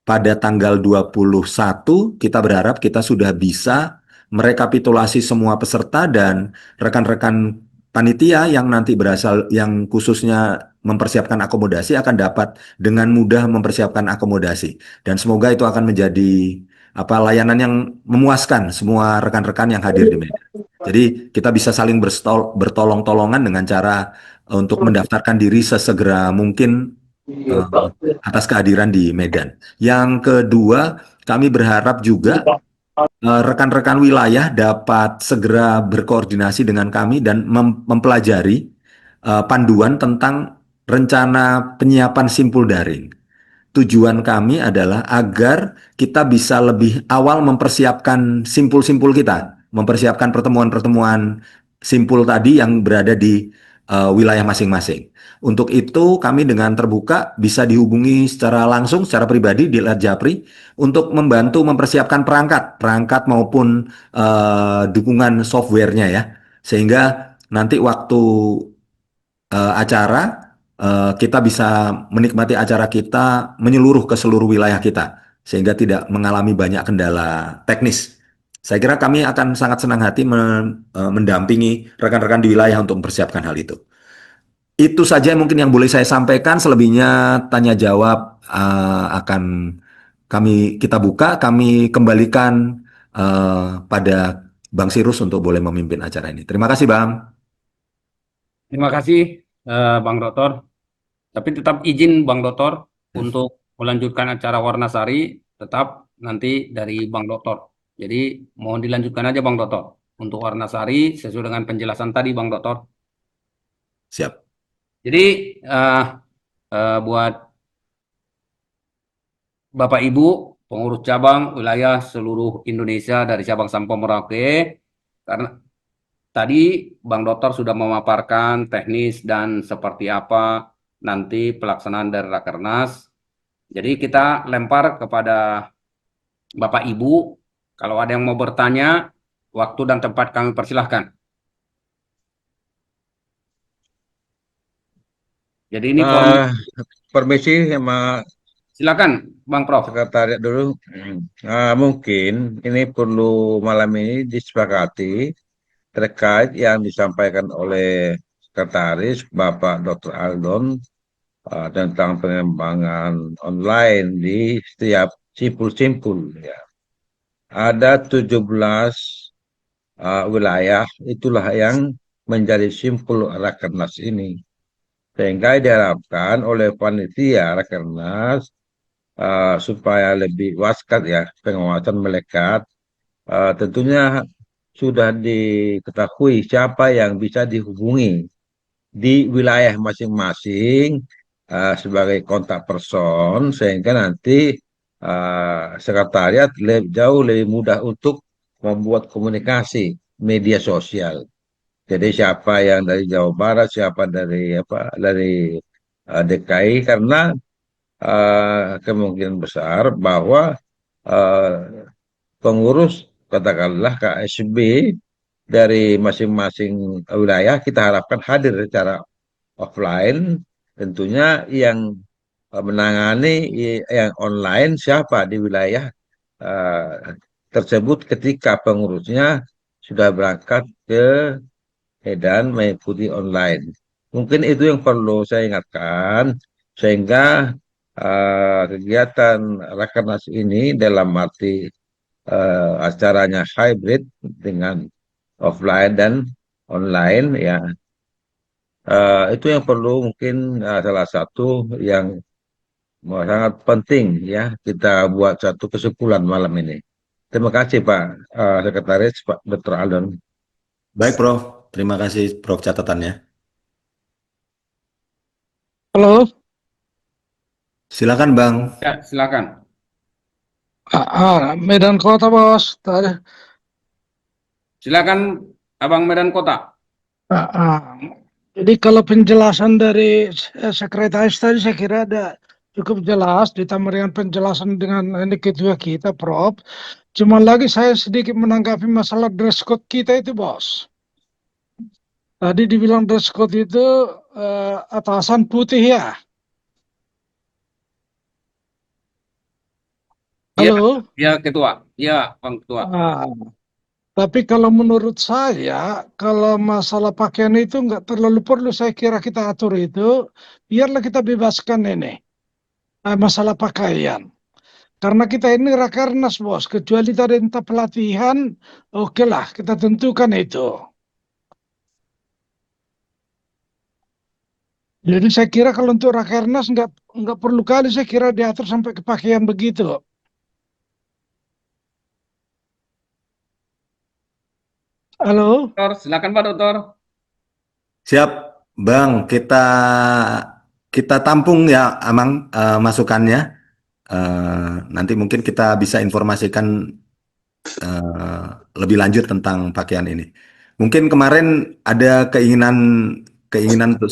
S7: pada tanggal 21, kita berharap kita sudah bisa merekapitulasi semua peserta dan rekan-rekan panitia yang nanti berasal yang khususnya mempersiapkan akomodasi akan dapat dengan mudah mempersiapkan akomodasi dan semoga itu akan menjadi layanan yang memuaskan semua rekan-rekan yang hadir di Medan. Jadi kita bisa saling bertolong-tolongan dengan cara untuk mendaftarkan diri sesegera mungkin eh, atas kehadiran di Medan. Yang kedua, kami berharap juga rekan-rekan wilayah dapat segera berkoordinasi dengan kami dan mempelajari panduan tentang rencana penyiapan simpul daring. Tujuan kami adalah agar kita bisa lebih awal mempersiapkan simpul-simpul kita, mempersiapkan pertemuan-pertemuan simpul tadi yang berada di wilayah masing-masing. Untuk itu kami dengan terbuka bisa dihubungi secara langsung, secara pribadi di Japri untuk membantu mempersiapkan perangkat maupun dukungan softwarenya ya, sehingga nanti waktu acara kita bisa menikmati acara kita menyeluruh ke seluruh wilayah kita sehingga tidak mengalami banyak kendala teknis. Saya kira kami akan sangat senang hati mendampingi rekan-rekan di wilayah untuk mempersiapkan hal itu. Itu saja mungkin yang boleh saya sampaikan. Selebihnya tanya jawab akan kita buka, kami kembalikan pada Bang Sirus untuk boleh memimpin acara ini. Terima kasih, Bang.
S1: Terima kasih, Bang Doktor. Tapi tetap izin Bang Doktor untuk melanjutkan acara Warnasari tetap nanti dari Bang Doktor. Jadi mohon dilanjutkan aja Bang Doktor untuk Warnasari sesuai dengan penjelasan tadi Bang Doktor.
S7: Siap.
S1: Jadi buat Bapak Ibu pengurus cabang wilayah seluruh Indonesia dari Sabang sampai Merauke, karena tadi Bang Dokter sudah memaparkan teknis dan seperti apa nanti pelaksanaan dari Rakernas. Jadi kita lempar kepada Bapak Ibu, kalau ada yang mau bertanya, waktu dan tempat kami persilahkan. Jadi ini
S5: Permisi sama
S1: silakan Bang Prof.
S5: sekretariat dulu. Mungkin ini perlu malam ini disepakati terkait yang disampaikan oleh sekretaris Bapak Dr. Aldon tentang pengembangan online di setiap simpul-simpul ya. Ada 17 wilayah itulah yang menjadi simpul Rakernas ini. Sehingga diharapkan oleh panitia Rakernas supaya lebih waskat ya pengawasan melekat. Tentunya sudah diketahui siapa yang bisa dihubungi di wilayah masing-masing sebagai kontak person sehingga nanti sekretariat jauh lebih mudah untuk membuat komunikasi media sosial. Jadi siapa yang dari Jawa Barat, siapa dari DKI karena kemungkinan besar bahwa pengurus katakanlah KSB dari masing-masing wilayah kita harapkan hadir secara offline. Tentunya yang menangani yang online siapa di wilayah tersebut ketika pengurusnya sudah berangkat ke Medan mengikuti online. Mungkin itu yang perlu saya ingatkan sehingga kegiatan Rakernas ini dalam arti acaranya hybrid dengan offline dan online ya itu yang perlu mungkin salah satu yang sangat penting ya kita buat satu kesimpulan malam ini. Terima kasih Pak Sekretaris Pak Dr. Aldon.
S7: Baik, Prof. Terima kasih, Prof, catatannya.
S8: Halo,
S7: Silakan, Bang.
S1: Ya, silakan.
S8: Medan Kota Bos.
S1: Silakan Abang Medan Kota.
S8: Jadi kalau penjelasan dari sekretaris tadi saya kira ada cukup jelas ditambah dengan penjelasan dengan ini ketua kita Prof. Cuma lagi saya sedikit menanggapi masalah dress code kita itu Bos. Tadi dibilang dress code itu atasan putih ya. Halo.
S1: Ya Ketua. Ya Bang Ketua.
S8: Tapi kalau menurut saya, kalau masalah pakaian itu nggak terlalu perlu saya kira kita atur itu. Biarlah kita bebaskan ini masalah pakaian. Karena kita ini rakernas bos, kecuali tadi entah pelatihan, oke lah kita tentukan itu. Jadi saya kira kalau untuk rakernas nggak perlu kali saya kira diatur sampai ke pakaian begitu. Halo?
S1: Dokter, silakan Pak Dokter.
S7: Siap, Bang. Kita tampung ya, Amang, masukannya. Nanti mungkin kita bisa informasikan lebih lanjut tentang pakaian ini. Mungkin kemarin ada keinginan untuk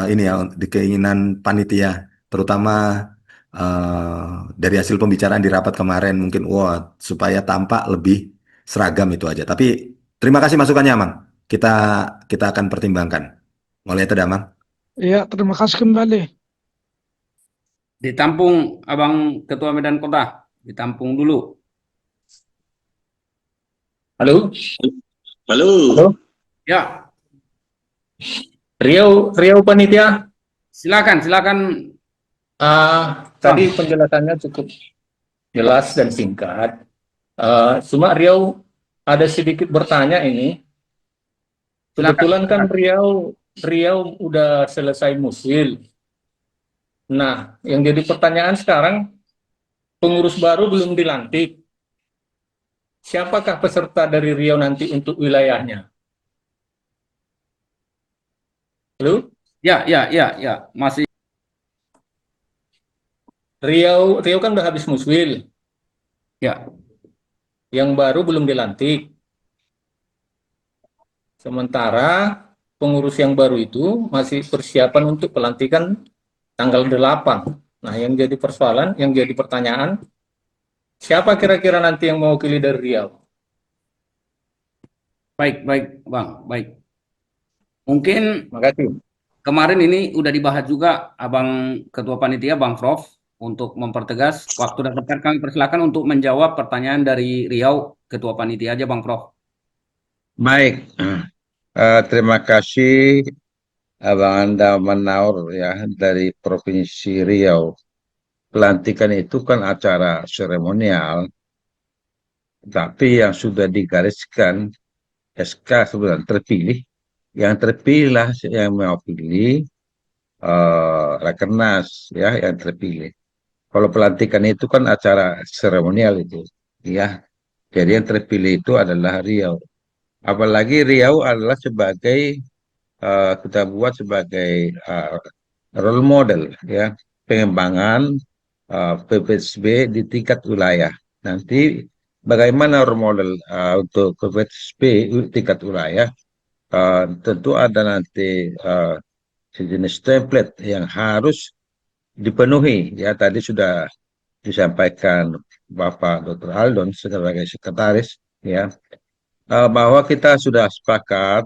S7: ini ya, keinginan panitia, terutama dari hasil pembicaraan di rapat kemarin, mungkin supaya tampak lebih seragam itu aja. Tapi terima kasih masukannya, Amang. Kita akan pertimbangkan. Mulai itu, Amang.
S8: Ya, terima kasih kembali.
S1: Ditampung Abang Ketua Medan Kota, ditampung dulu.
S9: Halo,
S3: Halo.
S9: halo,
S1: Ya,
S9: Riau panitia.
S1: silakan.
S9: Tadi penjelasannya cukup jelas dan singkat. Cuma Riau ada sedikit bertanya ini. Kebetulan kan Riau udah selesai musil. Nah, yang jadi pertanyaan sekarang, pengurus baru belum dilantik. Siapakah peserta dari Riau nanti untuk wilayahnya? Halo?
S1: Ya, masih.
S9: Riau kan udah habis muswil.
S1: Ya,
S9: Yang baru belum dilantik. Sementara pengurus yang baru itu masih persiapan untuk pelantikan tanggal 8. Nah, yang jadi persoalan, yang jadi pertanyaan, siapa kira-kira nanti yang mewakili dari Riau?
S1: baik, Bang, baik. Mungkin
S9: Makasih.
S1: kemarin ini udah dibahas juga Abang Ketua Panitia, Bang Prof, untuk mempertegas. Waktu dan tempat kami persilakan untuk menjawab pertanyaan dari Riau, Ketua Panitia aja, Bang Prof.
S5: Baik, terima kasih Abang Anda Manaur ya dari Provinsi Riau. Pelantikan itu kan acara seremonial, tapi yang sudah digariskan SK kemudian terpilih, yang terpilih yang mewakili Rakernas ya yang terpilih. Kalau pelantikan itu kan acara seremonial itu, ya. Jadi yang terpilih itu adalah Riau. Apalagi Riau adalah sebagai kita buat sebagai role model ya pengembangan PPSB di tingkat wilayah. Nanti bagaimana role model untuk PPSB tingkat wilayah? Tentu ada nanti sejenis template yang harus dipenuhi ya tadi sudah disampaikan Bapak Dr. Aldon sebagai sekretaris ya bahwa kita sudah sepakat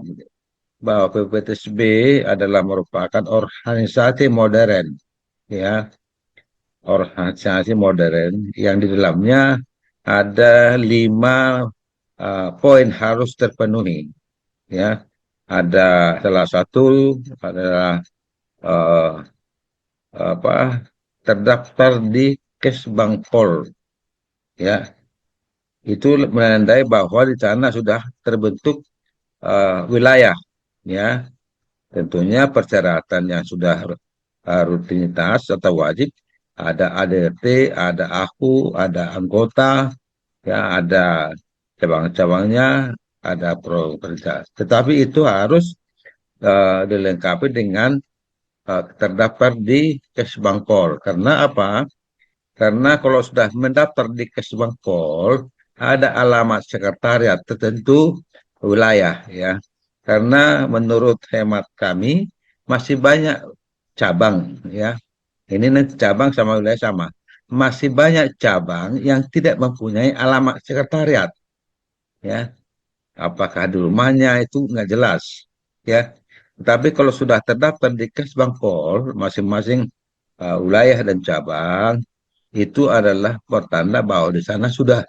S5: bahwa PPTSB adalah merupakan organisasi modern ya organisasi modern yang di dalamnya ada 5 poin harus terpenuhi ya ada salah satu adalah terdaftar di Kesbangpol ya itu menandai bahwa di sana sudah terbentuk wilayah ya tentunya persyaratan yang sudah rutinitas atau wajib ada ADRT, ada AHU, ada anggota ya ada cabang-cabangnya ada program tetapi itu harus dilengkapi dengan terdaftar di Kesbangpol. Karena apa? Karena kalau sudah mendaftar di Kesbangpol, ada alamat sekretariat tertentu wilayah ya. Karena menurut hemat kami masih banyak cabang ya. Ini nanti cabang sama wilayah sama. Masih banyak cabang yang tidak mempunyai alamat sekretariat ya. Apakah di rumahnya itu nggak jelas ya. Tapi kalau sudah terdaftar di Kesbangpol, masing-masing wilayah dan cabang, itu adalah pertanda bahwa di sana sudah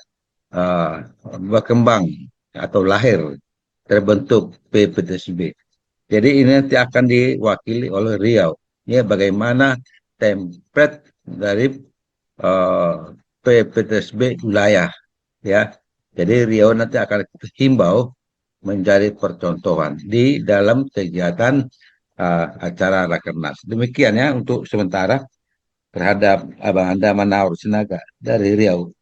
S5: berkembang atau lahir terbentuk PPTSB. Jadi ini nanti akan diwakili oleh Riau. Ini bagaimana template dari PPTSB wilayah, ya. Jadi Riau nanti akan himbau menjadi percontohan di dalam kegiatan acara Rakernas. Demikian ya untuk sementara terhadap Abang Anda Manaur Sinaga dari Riau.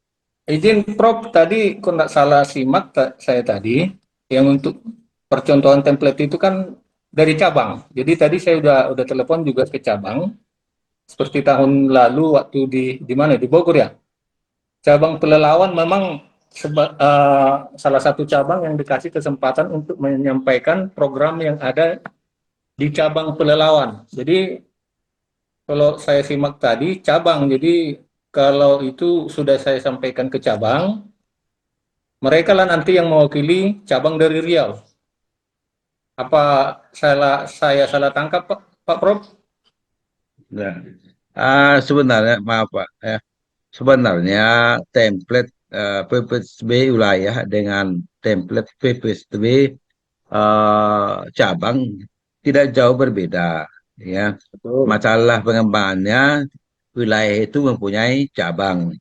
S9: Izin Prof, tadi kok nggak salah simak saya tadi, yang untuk percontohan template itu kan dari cabang. Jadi tadi saya udah telepon juga ke cabang, seperti tahun lalu waktu di mana? Di Bogor ya. Cabang Pelelawan memang salah satu cabang yang dikasih kesempatan untuk menyampaikan program yang ada di cabang Pelelawan. Jadi kalau saya simak tadi cabang, jadi kalau itu sudah saya sampaikan ke cabang, mereka lah nanti yang mewakili cabang dari Riau. Apa saya salah tangkap, Pak Prof?
S5: Nah, sebenarnya maaf Pak, ya. Sebenarnya template PPSB wilayah dengan template PPSB cabang tidak jauh berbeda, ya.
S9: Betul.
S5: Masalah pengembangannya wilayah itu mempunyai cabang,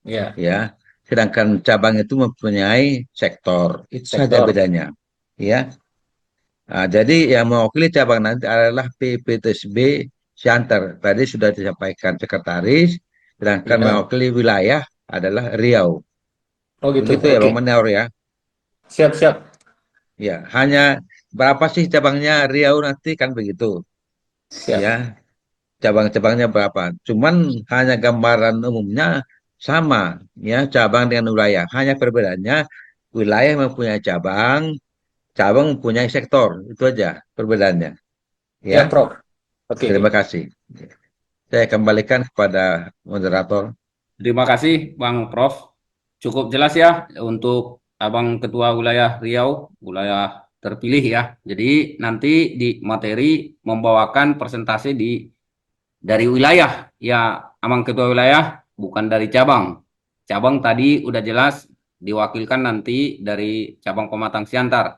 S9: Ya.
S5: ya. Sedangkan cabang itu mempunyai sektor. Itu saja
S9: Sektor.
S5: bedanya, ya. Nah, jadi yang mewakili cabang nanti adalah PPTSB Siantar. Tadi sudah disampaikan sekretaris, sedangkan
S9: Ya.
S5: mewakili wilayah adalah Riau.
S9: Oh gitu.
S5: Begitu ya
S9: Oke.
S5: Bang Menaur ya.
S9: Siap-siap.
S5: Ya, hanya berapa sih cabangnya Riau nanti kan begitu.
S9: Siap.
S5: Ya, cabang-cabangnya berapa. Cuman hanya gambaran umumnya sama, ya, cabang dengan wilayah. Hanya perbedaannya wilayah mempunyai cabang, cabang mempunyai sektor. Itu aja perbedaannya.
S9: Ya,
S5: Ya,
S9: Prof. Oke.
S5: terima kasih. Saya kembalikan kepada moderator.
S1: Terima kasih Bang Prof. Cukup jelas ya untuk Abang Ketua Wilayah Riau, wilayah terpilih ya. Jadi nanti di materi membawakan presentasi dari wilayah ya, Abang Ketua Wilayah, bukan dari cabang. Cabang tadi udah jelas diwakilkan nanti dari cabang Pematang Siantar.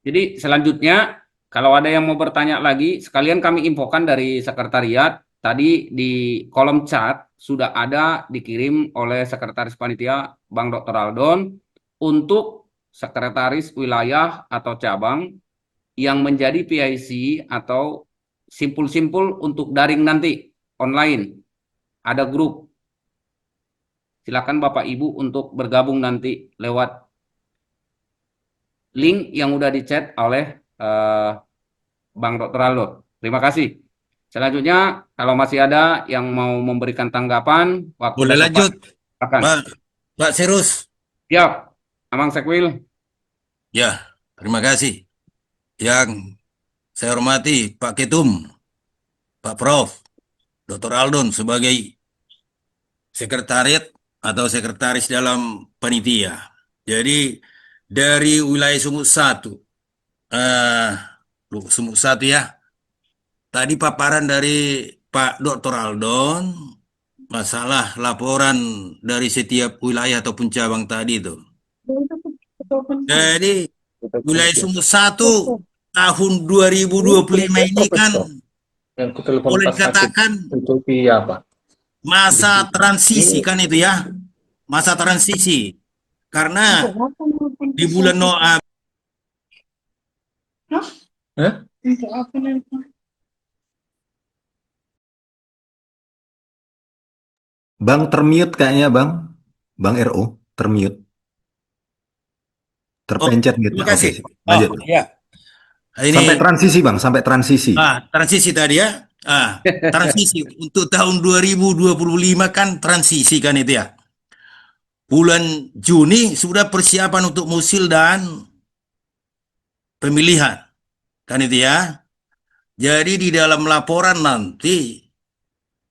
S1: Jadi selanjutnya kalau ada yang mau bertanya lagi, sekalian kami infokan dari sekretariat. Tadi di kolom chat sudah ada dikirim oleh Sekretaris Panitia Bang Dr. Aldon untuk Sekretaris Wilayah atau Cabang yang menjadi PIC atau simpul-simpul untuk daring nanti online. Ada grup. Silakan Bapak Ibu untuk bergabung nanti lewat link yang udah di-chat oleh Bang Dr. Aldon. Terima kasih. Selanjutnya, kalau masih ada yang mau memberikan tanggapan, waktu
S2: Boleh
S1: dan
S2: lanjut,
S1: tempat, silakan.
S2: Pak Sirus.
S1: Siap, Amang Sekwil.
S2: Ya, terima kasih. Yang saya hormati Pak Ketum, Pak Prof, Dr. Aldon sebagai sekretariat atau sekretaris dalam panitia. Jadi dari wilayah Sumut 1, Sumut 1 ya. Tadi paparan dari Pak Dr. Aldon masalah laporan dari setiap wilayah ataupun cabang tadi itu. Jadi wilayah Sumut 1 tahun 2025 ini kan
S9: Yang kutelepon
S2: boleh
S9: pas
S2: dikatakan
S9: itu iya, Pak.
S2: masa transisi kan itu ya. Masa transisi. Karena di bulan Noah
S7: Bang termute kayaknya Bang. Bang RO termute. Terpencet mute.
S2: terima kasih.
S7: Oke, lanjut.
S2: Ya. Ini
S7: Sampai transisi Bang, sampai transisi.
S2: transisi tadi ya. Transisi untuk tahun 2025 kan transisi kan itu ya. Bulan Juni sudah persiapan untuk musil dan pemilihan. Kan itu ya. Jadi di dalam laporan nanti,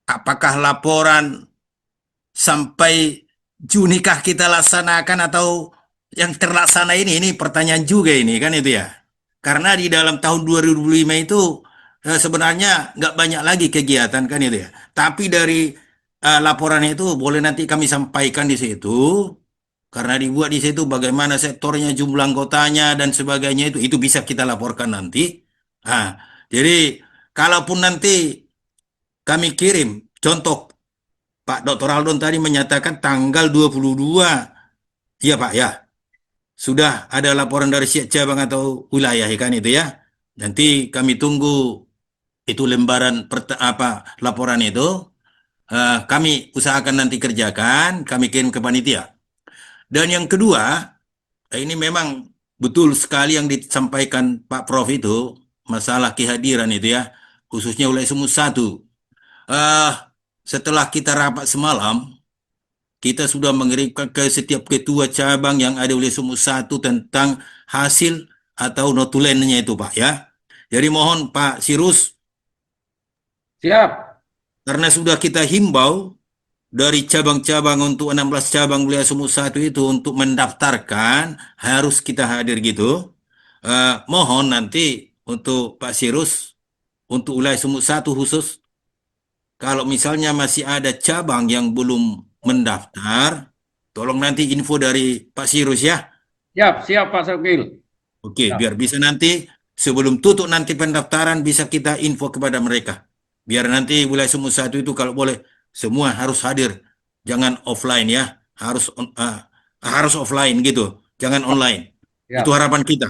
S2: apakah laporan sampai Juni kah kita laksanakan atau yang terlaksana ini pertanyaan juga ini kan itu ya. Karena di dalam tahun 2025 itu sebenarnya nggak banyak lagi kegiatan kan itu ya. Tapi dari laporan itu boleh nanti kami sampaikan di situ karena dibuat di situ bagaimana sektornya, jumlah anggotanya dan sebagainya itu bisa kita laporkan nanti. Nah, jadi kalaupun nanti kami kirim contoh Pak Dr. Aldon tadi menyatakan tanggal 22, iya Pak ya, sudah ada laporan dari siap cabang atau wilayah ya kan itu ya. Nanti kami tunggu itu lembaran laporan itu. Kami usahakan nanti kerjakan, kami kirim ke panitia. Dan yang kedua, ini memang betul sekali yang disampaikan Pak Prof itu, masalah kehadiran itu ya, khususnya oleh Sumut 1. Setelah kita rapat semalam, kita sudah mengirimkan ke setiap ketua cabang yang ada oleh Sumut 1 tentang hasil atau notulennya itu Pak ya. Jadi mohon Pak Sirus,
S1: Siap.
S2: karena sudah kita himbau dari cabang-cabang untuk 16 cabang wilayah Sumut 1 itu untuk mendaftarkan, harus kita hadir gitu. Mohon nanti untuk Pak Sirus, untuk wilayah Sumut 1 khusus, kalau misalnya masih ada cabang yang belum mendaftar, tolong nanti info dari Pak Sirus ya.
S1: Siap Pak Syakil.
S2: Oke, biar bisa nanti sebelum tutup nanti pendaftaran bisa kita info kepada mereka. Biar nanti wilayah Sumut 1 itu kalau boleh semua harus hadir. Jangan offline ya, harus offline gitu. Jangan online.
S1: Siap.
S2: Itu harapan kita.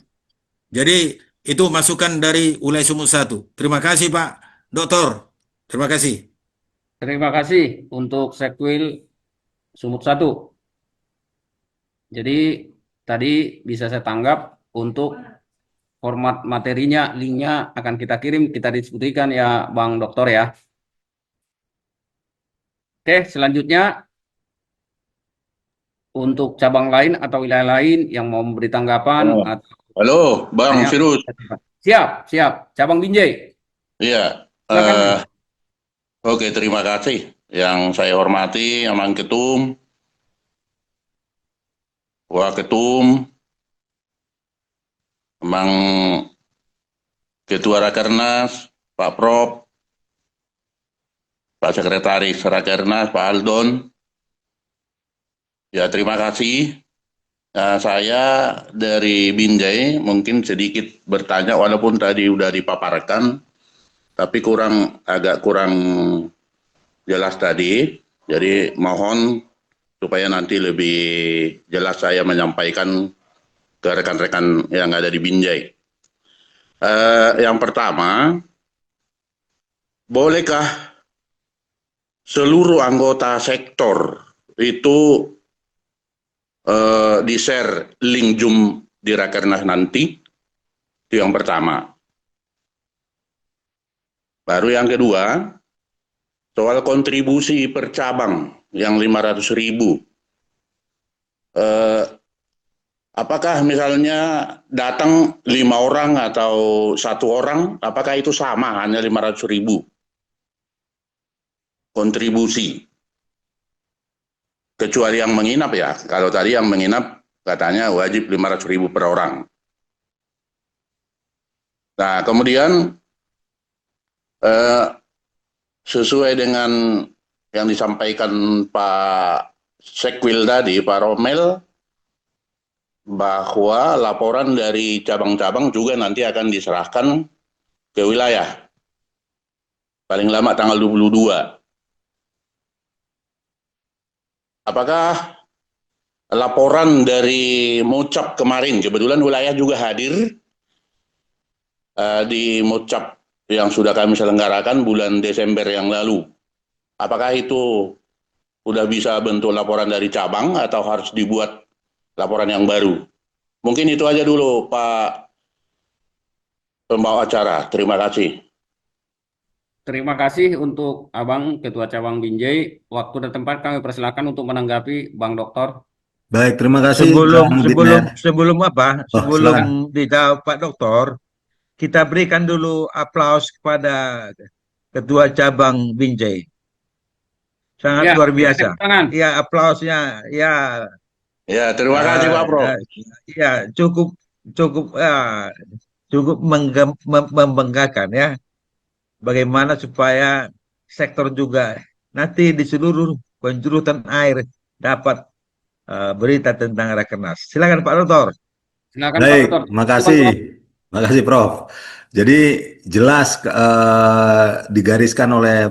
S2: Jadi itu masukan dari wilayah Sumut 1. Terima kasih Pak Dokter. Terima kasih.
S1: Terima kasih untuk Sekwil Sumut 1. Jadi tadi bisa saya tanggap untuk format materinya, linknya akan kita kirim, kita diskusikan ya Bang Dokter ya. Oke, selanjutnya untuk cabang lain atau wilayah lain yang mau memberi tanggapan.
S10: Halo, Bang Sirus.
S1: Siap. Cabang Binjai.
S10: Iya.
S1: Silakan.
S10: Oke, terima kasih. Yang saya hormati, Amang Ketum, Waketum, Amang Ketua Rakernas, Pak Prof, Pak Sekretaris Rakernas, Pak Aldon. Ya, terima kasih. Saya dari Binjai mungkin sedikit bertanya, walaupun tadi udah dipaparkan, tapi agak kurang jelas tadi. Jadi mohon supaya nanti lebih jelas saya menyampaikan ke rekan-rekan yang ada di Binjai. Yang pertama, bolehkah seluruh anggota sektor itu di-share link Zoom di Rakernas nanti? Itu yang pertama. Baru yang kedua, soal kontribusi per cabang yang 500.000. Apakah misalnya datang 5 orang atau 1 orang, apakah itu sama hanya 500.000 kontribusi? Kecuali yang menginap ya. Kalau tadi yang menginap katanya wajib 500.000 per orang. Nah, kemudian sesuai dengan yang disampaikan Pak Sekwil tadi, Pak Romel, bahwa laporan dari cabang-cabang juga nanti akan diserahkan ke wilayah. Paling lama tanggal 22. Apakah laporan dari Mocap kemarin, kebetulan wilayah juga hadir di Mocap yang sudah kami selenggarakan bulan Desember yang lalu. Apakah itu sudah bisa bentuk laporan dari cabang atau harus dibuat laporan yang baru? Mungkin itu aja dulu Pak pembawa acara. Terima kasih.
S1: Terima kasih untuk Abang Ketua Cabang Binjai. Waktu dan tempat kami persilakan untuk menanggapi Bang Dokter.
S7: Baik, terima kasih.
S5: Sebelum
S7: silakan.
S5: dijawab Pak Dokter, kita berikan dulu aplaus kepada Ketua Cabang Binjai. Sangat luar biasa. Ya, aplausnya ya.
S10: Ya, terima kasih Pak Prof.
S5: Ya, cukup membanggakan ya. Bagaimana supaya sektor juga nanti di seluruh penjuru tanah air dapat berita tentang Rakernas. Silakan Pak Dokter.
S1: Silakan Pak
S7: Baik,
S1: Dokter.
S7: makasih. Makasih Prof. Jadi jelas digariskan oleh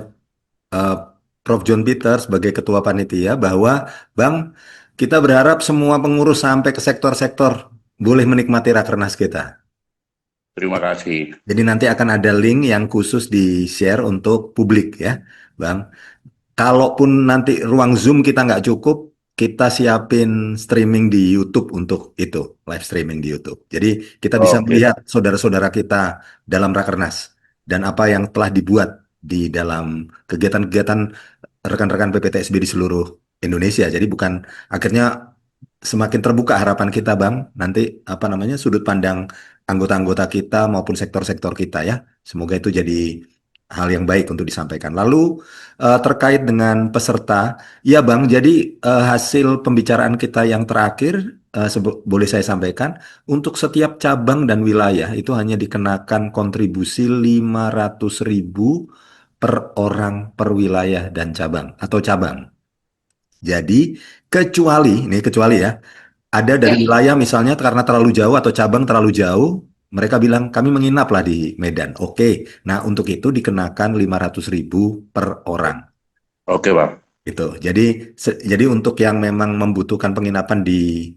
S7: eh, Prof. John Peter sebagai Ketua Panitia bahwa Bang, kita berharap semua pengurus sampai ke sektor-sektor boleh menikmati Rakernas kita.
S10: Terima kasih.
S7: Jadi nanti akan ada link yang khusus di-share untuk publik ya, Bang. Kalaupun nanti ruang Zoom kita nggak cukup, kita siapin streaming di YouTube untuk itu, live streaming di YouTube. Jadi kita bisa
S10: Oke.
S7: melihat saudara-saudara kita dalam Rakernas dan apa yang telah dibuat di dalam kegiatan-kegiatan rekan-rekan PPTSB di seluruh Indonesia. Jadi bukan akhirnya semakin terbuka harapan kita, Bang. Nanti apa namanya sudut pandang anggota-anggota kita maupun sektor-sektor kita ya. Semoga itu jadi hal yang baik untuk disampaikan. Lalu terkait dengan peserta, ya Bang, jadi hasil pembicaraan kita yang terakhir boleh saya sampaikan, untuk setiap cabang dan wilayah itu hanya dikenakan kontribusi 500.000 per orang per wilayah dan cabang atau cabang. Jadi kecuali ya, ada dari wilayah misalnya karena terlalu jauh atau cabang terlalu jauh, mereka bilang kami menginaplah di Medan. Oke, nah untuk itu dikenakan 500.000 per orang.
S10: Oke, Bang.
S7: Itu. Jadi untuk yang memang membutuhkan penginapan di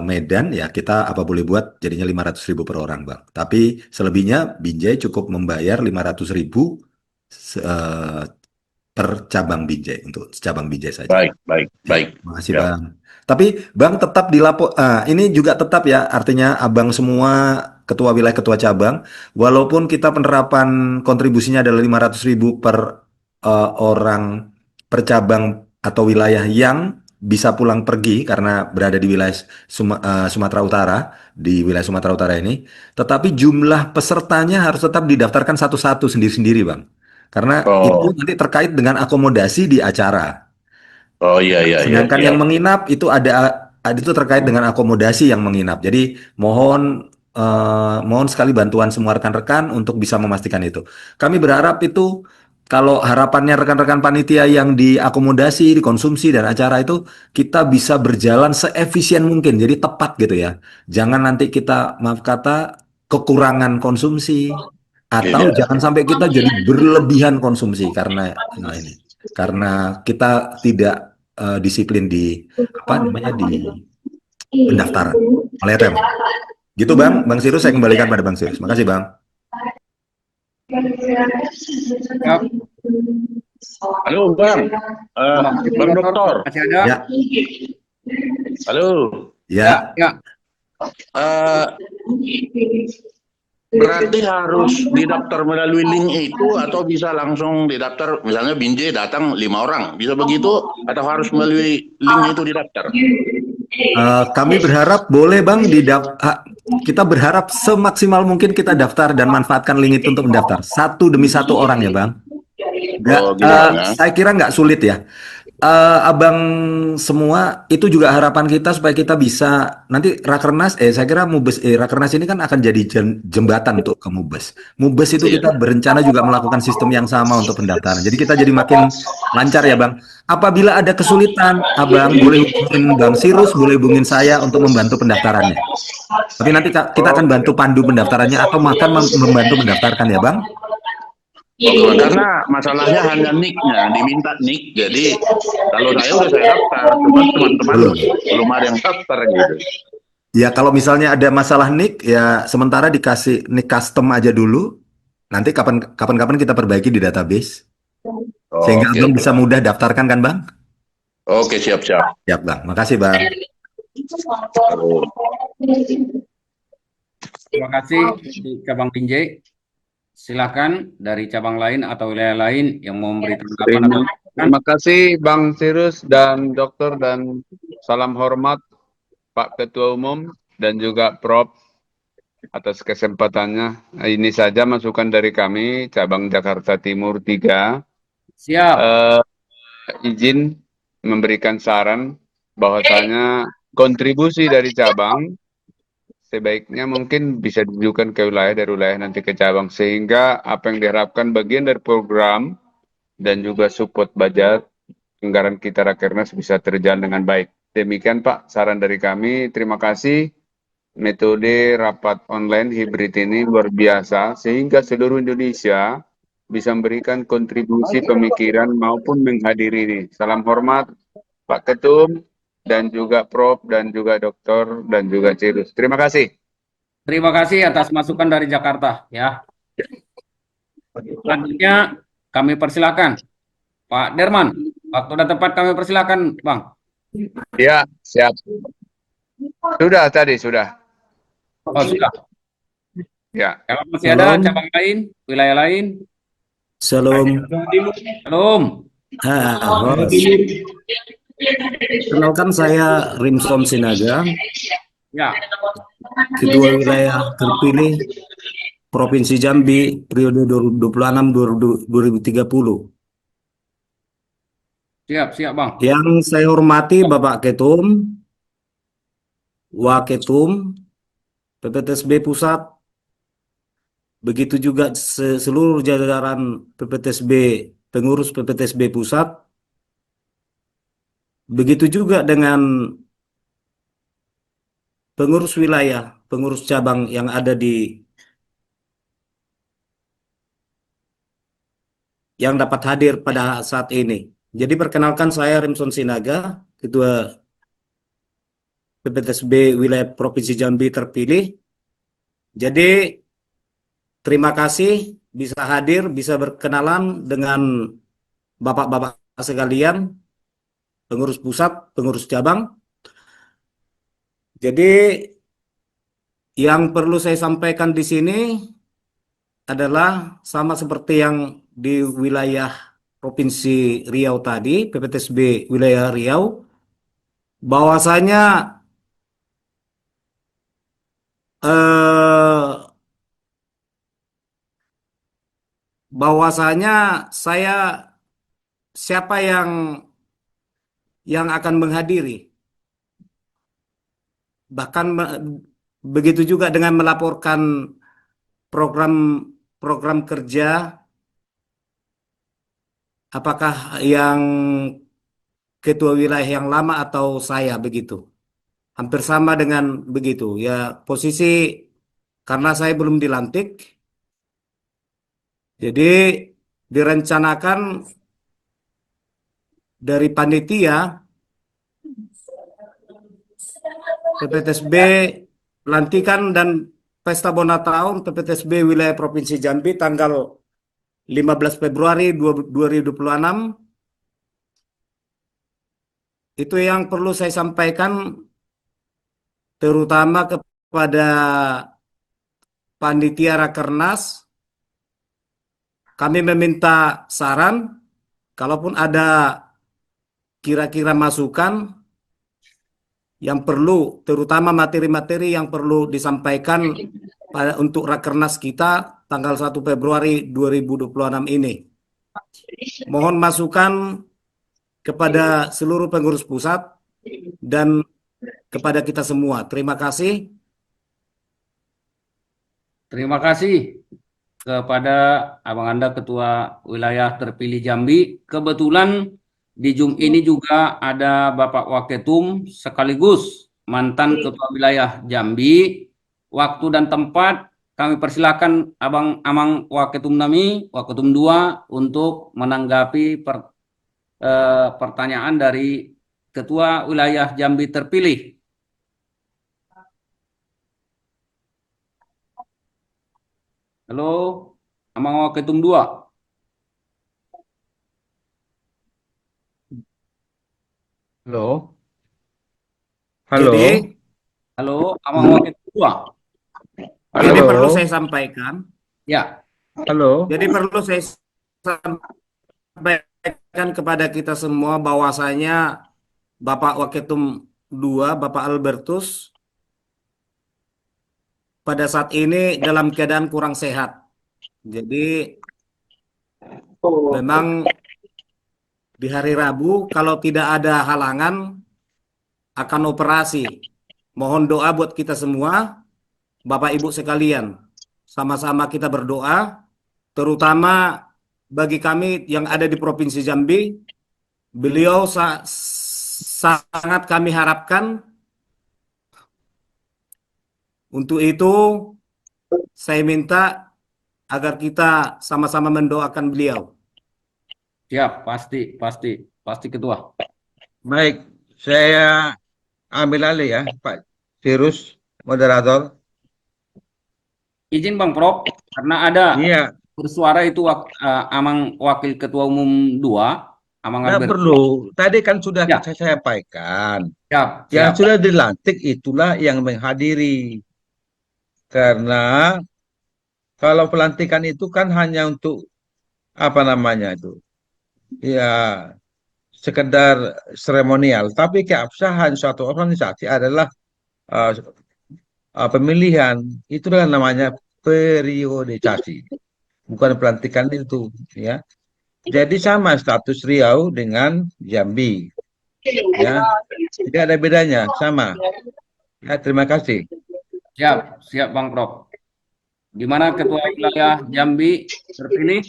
S7: Medan ya kita apa boleh buat jadinya 500.000 per orang, Bang. Tapi selebihnya Binjai cukup membayar 500.000 per cabang Binjai untuk cabang Binjai saja.
S10: Baik.
S7: Makasih Bang. Tapi Bang tetap ini juga tetap ya, artinya Abang semua ketua wilayah, ketua cabang, walaupun kita penerapan kontribusinya adalah 500.000 per orang per cabang atau wilayah yang bisa pulang pergi karena berada di wilayah Sumatera Utara, di wilayah Sumatera Utara ini, tetapi jumlah pesertanya harus tetap didaftarkan satu-satu sendiri-sendiri Bang. Karena itu nanti terkait dengan akomodasi di acara.
S10: Oh iya.
S7: Sedangkan yang menginap itu ada itu terkait dengan akomodasi yang menginap. Jadi mohon sekali bantuan semua rekan-rekan untuk bisa memastikan itu. Kami berharap itu kalau harapannya rekan-rekan panitia yang diakomodasi, dikonsumsi dan acara itu kita bisa berjalan seefisien mungkin. Jadi tepat gitu ya. Jangan nanti kita maaf kata kekurangan konsumsi atau jangan sampai kita jadi berlebihan konsumsi karena kita tidak disiplin di pendaftaran. Melihat ya, Bang? Gitu Bang, Bang Sirus saya kembalikan pada Bang Sirus. Makasih Bang.
S10: Halo Bang, Bang Dokter.
S7: Ya.
S10: Halo.
S7: Ya.
S10: Berarti harus didaftar melalui link itu atau bisa langsung didaftar, misalnya Binjai datang 5 orang, bisa begitu atau harus melalui link itu didaftar?
S7: Kami berharap boleh Bang kita berharap semaksimal mungkin kita daftar dan manfaatkan link itu untuk mendaftar satu demi satu orang ya Bang. Saya kira nggak sulit ya. Abang semua itu juga harapan kita supaya kita bisa nanti Rakernas saya kira Mubes Rakernas ini kan akan jadi jembatan untuk ke Mubes. Mubes itu kita berencana juga melakukan sistem yang sama untuk pendaftaran. Jadi kita jadi makin lancar ya Bang. Apabila ada kesulitan, Abang boleh hubungin Bang Sirus, boleh hubungin saya untuk membantu pendaftarannya. Tapi nanti kita akan bantu pandu pendaftarannya atau bahkan membantu mendaftarkan ya Bang.
S10: Karena masalahnya hanya nick-nya, diminta nick. Jadi kalau saya udah saya daftar, cuma teman-teman belum ada yang daftar gitu.
S7: Ya kalau misalnya ada masalah nick ya sementara dikasih nick custom aja dulu. Nanti kapan-kapan kita perbaiki di database. Sehingga Abang bisa mudah daftarkan kan Bang?
S10: Oke, siap.
S7: Siap Bang, makasih Bang.
S1: Terima kasih di cabang Binjai. Silakan dari cabang lain atau wilayah lain yang mau memberi tanggapan.
S6: Terima kasih Bang Sirus dan Dokter dan salam hormat Pak Ketua Umum dan juga Prof atas kesempatannya. Ini saja masukan dari kami cabang Jakarta Timur 3.
S1: Siap.
S6: Izin memberikan saran bahwasanya kontribusi dari cabang sebaiknya mungkin bisa ditujukan ke wilayah, dari wilayah nanti ke cabang, sehingga apa yang diharapkan bagian dari program dan juga support budget anggaran kita Rakernas bisa terjalan dengan baik. Demikian Pak saran dari kami. Terima kasih. Metode rapat online hibrid ini luar biasa sehingga seluruh Indonesia bisa memberikan kontribusi pemikiran maupun menghadiri ini. Salam hormat Pak Ketum dan juga Prof dan juga Dokter dan juga Cirus. Terima kasih.
S1: Terima kasih atas masukan dari Jakarta ya. Selanjutnya kami persilakan Pak Derman. Waktu dan tempat kami persilakan, Bang.
S6: Ya, siap. Sudah tadi, sudah.
S1: Oh, sudah.
S6: Ya.
S1: Kalau masih ada
S7: Shalom.
S1: cabang lain, wilayah lain.
S7: Shalom.
S1: Shalom.
S7: Host. Kenalkan saya Rimson Sinaga,
S1: Ya.
S7: Ketua Wilayah terpilih Provinsi Jambi periode 2026-2030.
S1: Siap, Bang.
S7: Yang saya hormati Bapak Ketum, Waketum, PPTSB Pusat, begitu juga seluruh jajaran PPTSB, pengurus PPTSB Pusat, begitu juga dengan pengurus wilayah, pengurus cabang yang ada yang dapat hadir pada saat ini. Jadi perkenalkan saya Rimson Sinaga, Ketua PPTSB Wilayah Provinsi Jambi terpilih. Jadi terima kasih bisa hadir, bisa berkenalan dengan bapak-bapak sekalian, pengurus pusat, pengurus cabang. Jadi yang perlu saya sampaikan di sini adalah sama seperti yang di wilayah Provinsi Riau tadi, PPTSB Wilayah Riau, bahwasanya siapa yang akan menghadiri, bahkan begitu juga dengan melaporkan program kerja, apakah yang ketua wilayah yang lama atau saya begitu. Hampir sama dengan begitu. Ya, posisi karena saya belum dilantik, jadi direncanakan dari panitia PPTSB pelantikan dan pesta bona tahun PPTSB Wilayah Provinsi Jambi tanggal 15 Februari 2026. Itu yang perlu saya sampaikan terutama kepada panitia Rakernas. Kami meminta saran, kalaupun ada kira-kira masukan yang perlu, terutama materi-materi yang perlu disampaikan untuk Rakernas kita tanggal 1 Februari 2026 ini. Mohon masukan kepada seluruh pengurus pusat dan kepada kita semua. Terima kasih.
S1: Terima kasih kepada Abang Anda Ketua Wilayah terpilih Jambi. Kebetulan di Zoom ini juga ada Bapak Waketum sekaligus mantan Ketua Wilayah Jambi. Waktu dan tempat kami persilakan Abang Amang Waketum Nami, Waketum 2 untuk menanggapi pertanyaan dari Ketua Wilayah Jambi terpilih. Halo, Amang Waketum 2.
S5: Halo. Halo.
S7: Jadi,
S1: halo, Amang Waketum 2.
S7: Jadi
S5: Halo.
S7: perlu saya sampaikan.
S1: Ya.
S5: Halo.
S7: Jadi perlu saya sampaikan kepada kita semua bahwasanya Bapak Waketum 2, Bapak Albertus, pada saat ini dalam keadaan kurang sehat. Jadi memang di hari Rabu kalau tidak ada halangan akan operasi. Mohon doa buat kita semua, Bapak Ibu sekalian. Sama-sama kita berdoa, terutama bagi kami yang ada di Provinsi Jambi. Beliau sangat kami harapkan. Untuk itu, saya minta agar kita sama-sama mendoakan beliau.
S1: Siap, pasti Ketua.
S5: Baik, saya ambil alih ya, Pak Sirus, moderator.
S1: Izin Bang Prof, karena ada
S5: Iya,
S1: bersuara itu Amang Wakil Ketua Umum 2, Amang
S5: nggak
S1: Albert.
S5: perlu. Tadi kan sudah
S1: Ya,
S5: saya sampaikan.
S1: siap.
S5: Yang sudah dilantik itulah yang menghadiri. Karena kalau pelantikan itu kan hanya untuk apa namanya itu, ya sekedar seremonial. Tapi keabsahan suatu organisasi adalah uh, pemilihan. Itulah namanya periodisasi, bukan pelantikan itu, ya. Jadi sama status Riau dengan Jambi, ya. Tidak ada bedanya, sama. Ya, terima kasih.
S1: Siap Bang Prof. Gimana Ketua Wilayah Jambi terpilih?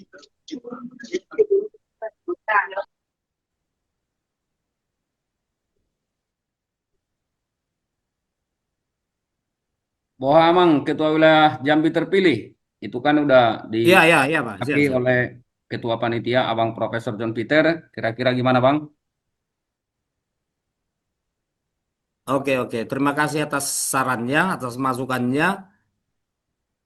S1: Bahwa Amang Ketua Wilayah Jambi terpilih. Itu kan udah
S7: Iya, Pak.
S1: diakui oleh Ketua Panitia Abang Profesor John Peter. Kira-kira gimana Bang?
S7: Oke. Terima kasih atas sarannya, atas masukannya.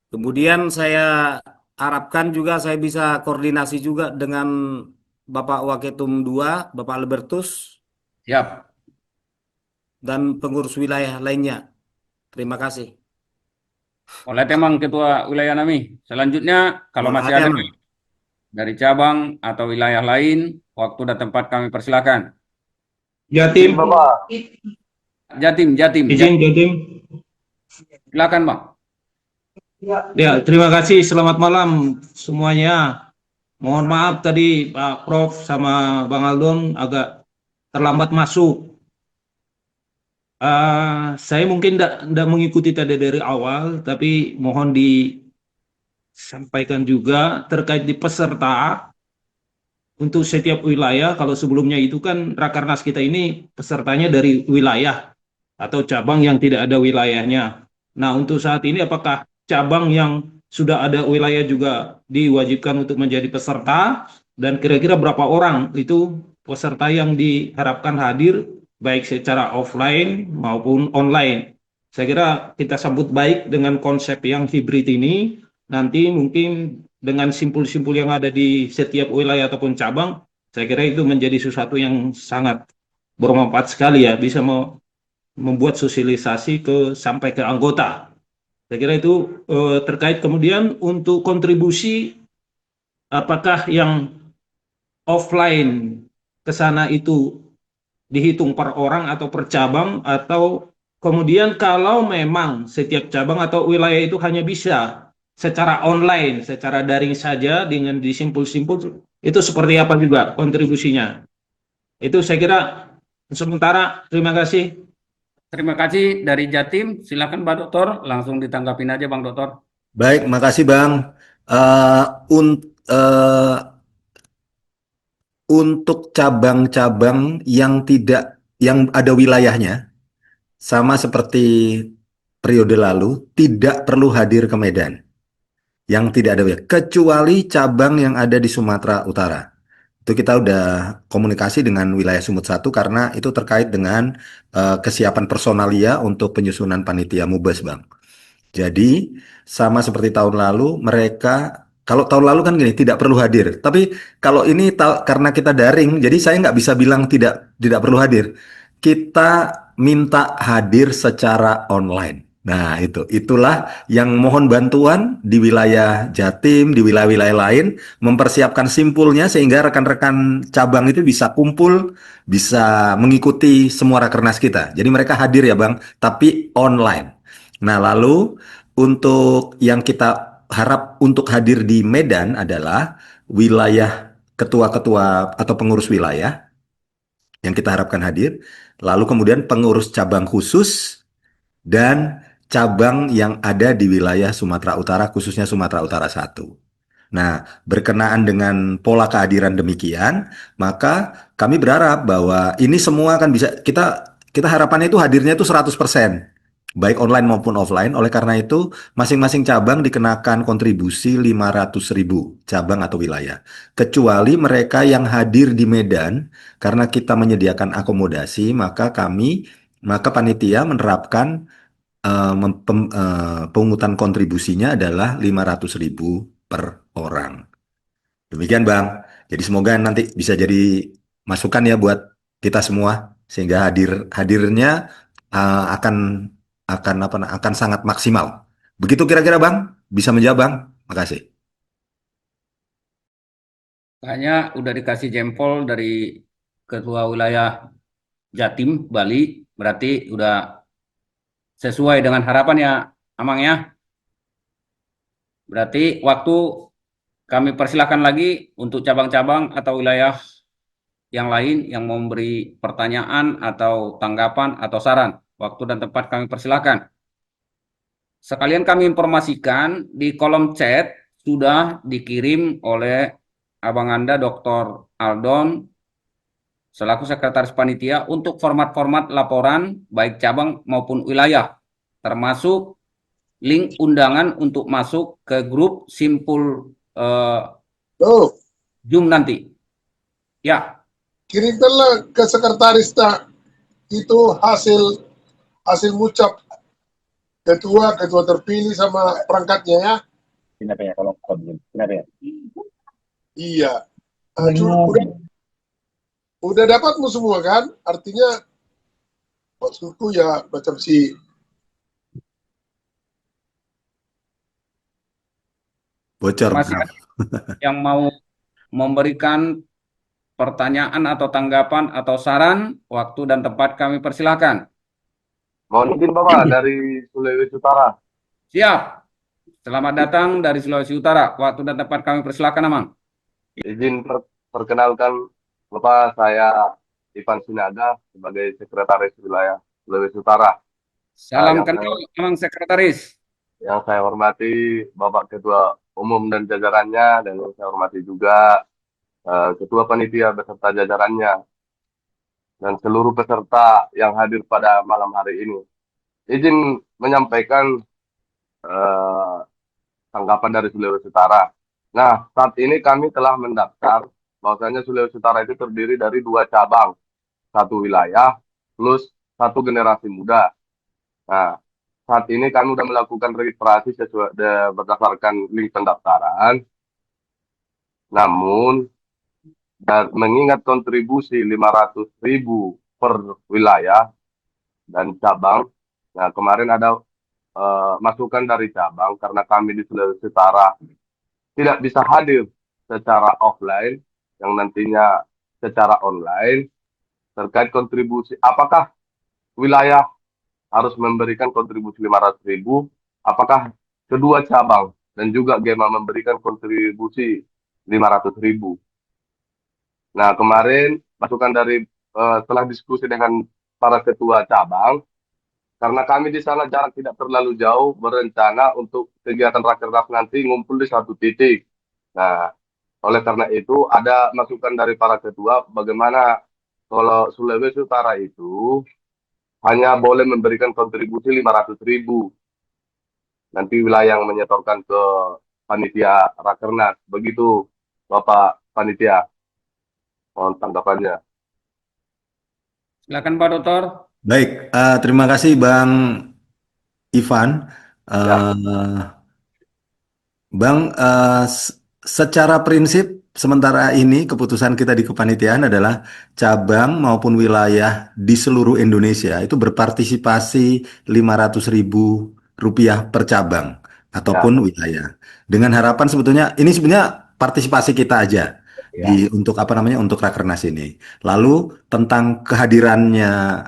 S7: Kemudian saya harapkan juga saya bisa koordinasi juga dengan Bapak Waketum 2, Bapak Albertus,
S1: Siap.
S7: dan pengurus wilayah lainnya. Terima kasih.
S1: Oleh temang Ketua Wilayah Nami. Selanjutnya, kalau masih ada dari cabang atau wilayah lain, waktu dan tempat kami persilakan.
S11: Jatim, Bapak.
S1: Jatim.
S11: Izin Jatim.
S1: Silakan Bang.
S11: Ya, terima kasih. Selamat malam semuanya. Mohon maaf tadi Pak Prof sama Bang Aldon agak terlambat masuk. Saya mungkin tidak mengikuti tadi dari awal, tapi mohon disampaikan juga terkait di peserta untuk setiap wilayah. Kalau sebelumnya itu kan Rakernas kita ini pesertanya dari wilayah atau cabang yang tidak ada wilayahnya. Nah, untuk saat ini apakah cabang yang sudah ada wilayah juga diwajibkan untuk menjadi peserta, dan kira-kira berapa orang itu peserta yang diharapkan hadir baik secara offline maupun online? Saya kira kita sambut baik dengan konsep yang hibrid ini. Nanti mungkin dengan simpul-simpul yang ada di setiap wilayah ataupun cabang, saya kira itu menjadi sesuatu yang sangat bermanfaat sekali ya, bisa membuat sosialisasi sampai ke anggota. Saya kira itu terkait. Kemudian untuk kontribusi, apakah yang offline ke sana itu dihitung per orang atau per cabang, atau kemudian kalau memang setiap cabang atau wilayah itu hanya bisa secara online, secara daring saja dengan disimpul-simpul, itu seperti apa juga kontribusinya? Itu saya kira sementara. Terima kasih.
S1: Terima kasih dari Jatim. Silakan Pak Dokter, langsung ditanggapin aja Bang Dokter.
S7: Baik, makasih Bang. Untuk cabang-cabang yang ada wilayahnya, sama seperti periode lalu, tidak perlu hadir ke Medan. Yang tidak ada wilayah, kecuali cabang yang ada di Sumatera Utara. Itu kita udah komunikasi dengan wilayah Sumut 1 karena itu terkait dengan kesiapan personalia untuk penyusunan panitia Mubes, Bang. Jadi sama seperti tahun lalu, mereka, kalau tahun lalu kan gini, tidak perlu hadir. Tapi kalau ini karena kita daring, jadi saya nggak bisa bilang tidak perlu hadir. Kita minta hadir secara online. Nah, itulah yang mohon bantuan di wilayah Jatim, di wilayah-wilayah lain, mempersiapkan simpulnya sehingga rekan-rekan cabang itu bisa kumpul, bisa mengikuti semua rakernas kita. Jadi mereka hadir ya Bang, tapi online. Nah, lalu untuk yang kita harap untuk hadir di Medan adalah wilayah ketua-ketua atau pengurus wilayah yang kita harapkan hadir, lalu kemudian pengurus cabang khusus dan cabang yang ada di wilayah Sumatera Utara, khususnya Sumatera Utara 1. Nah, berkenaan dengan pola kehadiran demikian, maka kami berharap bahwa ini semua akan bisa kita harapannya itu hadirnya itu 100%, baik online maupun offline. Oleh karena itu, masing-masing cabang dikenakan kontribusi 500.000 cabang atau wilayah. Kecuali mereka yang hadir di Medan, karena kita menyediakan akomodasi, maka panitia menerapkan pungutan kontribusinya adalah 500.000 per orang. Demikian Bang. Jadi semoga nanti bisa jadi masukan ya buat kita semua sehingga hadirnya akan sangat maksimal. Begitu kira-kira Bang? Bisa menjawab Bang? Makasih.
S1: Kayaknya udah dikasih jempol dari Ketua Wilayah Jatim, Bali, berarti udah sesuai dengan harapan ya, Amang ya. Berarti waktu kami persilahkan lagi untuk cabang-cabang atau wilayah yang lain yang mau memberi pertanyaan atau tanggapan atau saran. Waktu dan tempat kami persilahkan. Sekalian kami informasikan di kolom chat sudah dikirim oleh Abang Anda Dr. Aldon selaku Sekretaris Panitia untuk format-format laporan baik cabang maupun wilayah, termasuk link undangan untuk masuk ke grup Simpul Zoom nanti. Ya,
S12: Kirimkanlah ke sekretaris tak itu hasil ngucap ketua terpilih sama perangkatnya ya.
S10: Kenapa ya kalau kenapa ya?
S12: Iya. Udah dapatmu semua kan? Artinya maksudku ya macam si
S7: Bocor.
S1: masih ada yang mau memberikan pertanyaan atau tanggapan atau saran, waktu dan tempat kami persilahkan.
S13: Mohon izin Bapak dari Sulawesi Utara.
S1: Siap. Selamat datang dari Sulawesi Utara. Waktu dan tempat kami persilahkan, Amang.
S13: Izin perkenalkan Bapak, saya Ivan Sinaga sebagai Sekretaris Wilayah Sulawesi Utara.
S1: Salam kenal, Amang Sekretaris.
S13: Yang saya hormati Bapak Ketua Umum dan jajarannya, dan yang saya hormati juga Ketua Panitia beserta jajarannya, dan seluruh peserta yang hadir pada malam hari ini. Izin menyampaikan tanggapan dari Sulawesi Utara. Nah, saat ini kami telah mendaftar bahwasanya Sulawesi Utara itu terdiri dari 2 cabang, 1 wilayah, plus 1 generasi muda. Nah, saat ini kami sudah melakukan registrasi sesuai berdasarkan link pendaftaran. Namun, dan mengingat kontribusi 500.000 per wilayah dan cabang, nah kemarin ada masukan dari cabang karena kami di Sulawesi Utara tidak bisa hadir secara offline, yang nantinya secara online, terkait kontribusi. Apakah wilayah harus memberikan kontribusi 500.000? Apakah kedua cabang dan juga GEMA memberikan kontribusi 500.000? Nah, kemarin masukan dari setelah diskusi dengan para ketua cabang, karena kami di sana jarak tidak terlalu jauh, berencana untuk kegiatan rakernas nanti ngumpul di satu titik. Nah, oleh karena itu ada masukan dari para ketua bagaimana kalau Sulawesi Utara itu hanya boleh memberikan kontribusi 500.000. Nanti wilayah yang menyetorkan ke panitia rakernas. Begitu Bapak Panitia. Mohon tanggapannya.
S1: Silakan Pak Dokter.
S7: Baik, terima kasih Bang Ivan. Bang, secara prinsip sementara ini keputusan kita di kepanitiaan adalah cabang maupun wilayah di seluruh Indonesia itu berpartisipasi 500.000 rupiah per cabang ataupun wilayah. Dengan harapan sebetulnya ini sebenarnya partisipasi kita aja untuk untuk Rakernas ini. Lalu tentang kehadirannya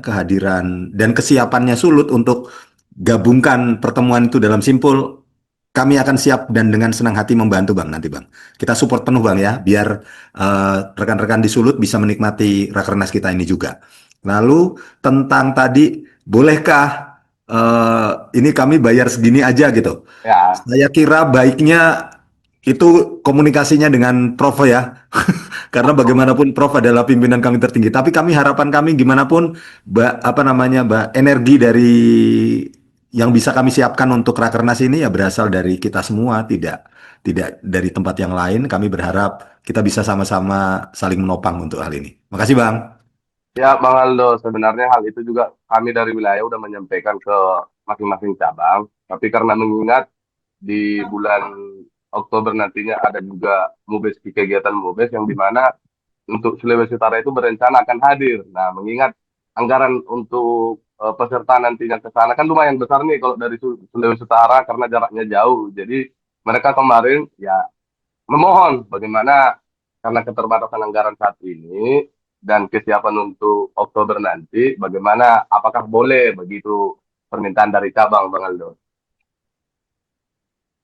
S7: kehadiran dan kesiapannya Sulut untuk gabungkan pertemuan itu dalam Simpul, kami akan siap dan dengan senang hati membantu Bang nanti Bang. Kita support penuh Bang ya, biar rekan-rekan di Sulut bisa menikmati Rakernas kita ini juga. Lalu tentang tadi, bolehkah ini kami bayar segini aja gitu.
S13: Ya,
S7: Saya kira baiknya itu komunikasinya dengan Prof ya, karena bagaimanapun Prof adalah pimpinan kami tertinggi. Tapi harapan kami gimana pun, energi dari yang bisa kami siapkan untuk Rakernas ini ya berasal dari kita semua, tidak dari tempat yang lain. Kami berharap kita bisa sama-sama saling menopang untuk hal ini. Makasih Bang.
S13: ya Bang Aldo, sebenarnya hal itu juga kami dari wilayah udah menyampaikan ke masing-masing cabang. Tapi karena mengingat di bulan Oktober nantinya ada juga MUBES, kegiatan MUBES yang dimana untuk Sulawesi Utara itu berencana akan hadir. Nah, mengingat anggaran untuk peserta nantinya ke sana kan lumayan besar nih kalau dari Sulawesi Utara karena jaraknya jauh. Jadi mereka kemarin ya memohon bagaimana karena keterbatasan anggaran saat ini dan kesiapan untuk Oktober nanti, bagaimana apakah boleh begitu permintaan dari cabang, Bang Aldo?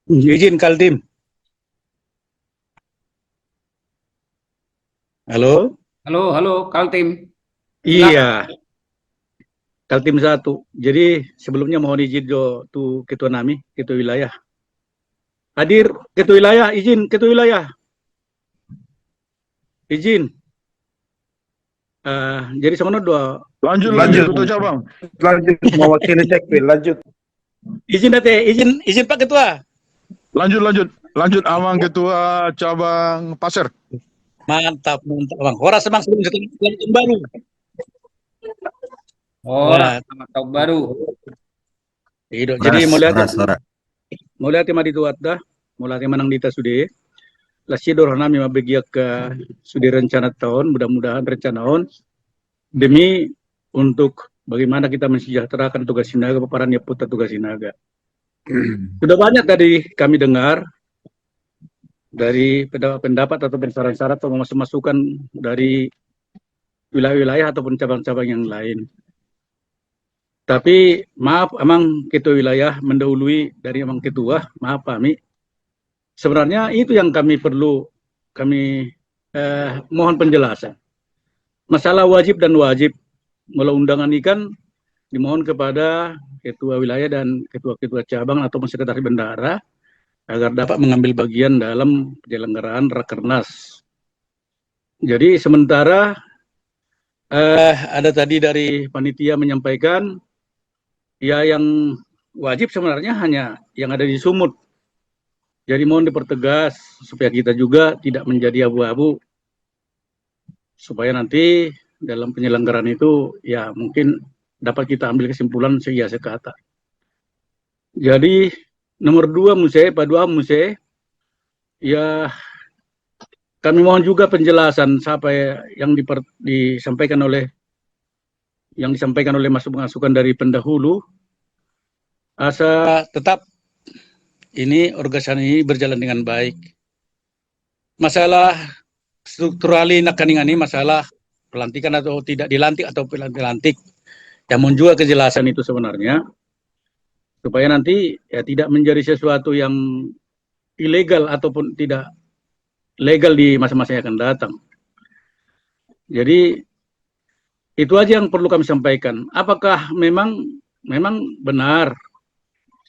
S14: Izin Kaltim. Halo?
S1: Halo, Kaltim.
S14: Iya, Kaltim 1. Jadi sebelumnya mohon izin tuh Ketua Nami, Ketua Wilayah. Hadir Ketua Wilayah, izin Ketua Wilayah. Izin. Jadi sama dua.
S15: Lanjut Ketua Cabang. Lanjut mewakili Sekpil, lanjut.
S14: Izin izin Pak Ketua.
S15: Lanjut Amang Ketua Cabang Pasir.
S14: Mantap Bang. Horas Bang sebelum tahun baru.
S1: Selamat tahun baru.
S14: Jadi mulai tema di tuatda, mulai menang di sudah. Lasidor nami mabegiak ke sudah rencana tahun, mudah-mudahan rencana tahun demi untuk bagaimana kita mensejahterakan tugas sinaga, peparannya putra tugas sinaga. Sudah banyak tadi kami dengar dari pendapat atau saran-saran atau masukan dari wilayah-wilayah ataupun cabang-cabang yang lain. Tapi maaf, emang ketua wilayah mendahului dari emang ketua, maaf kami. Sebenarnya itu yang kami mohon penjelasan. Masalah wajib dan wajib melalui undangan ini kan dimohon kepada ketua wilayah dan ketua-ketua cabang atau sekretaris bendahara agar dapat mengambil bagian dalam penyelenggaraan Rakernas. Jadi sementara ada tadi dari panitia menyampaikan ya yang wajib sebenarnya hanya yang ada di Sumut. Jadi mohon dipertegas supaya kita juga tidak menjadi abu-abu, supaya nanti dalam penyelenggaraan itu ya mungkin dapat kita ambil kesimpulan sehingga sekata. Jadi nomor 2 Pak 2 Muse, ya kami mohon juga penjelasan sampai yang disampaikan oleh masukan dari pendahulu, asa tetap ini organisasi ini berjalan dengan baik. Masalah struktural ini masalah pelantikan atau tidak dilantik atau dilantik. Ya mohon juga kejelasan itu sebenarnya supaya nanti ya tidak menjadi sesuatu yang ilegal ataupun tidak legal di masa-masa yang akan datang. Jadi itu aja yang perlu kami sampaikan. Apakah memang benar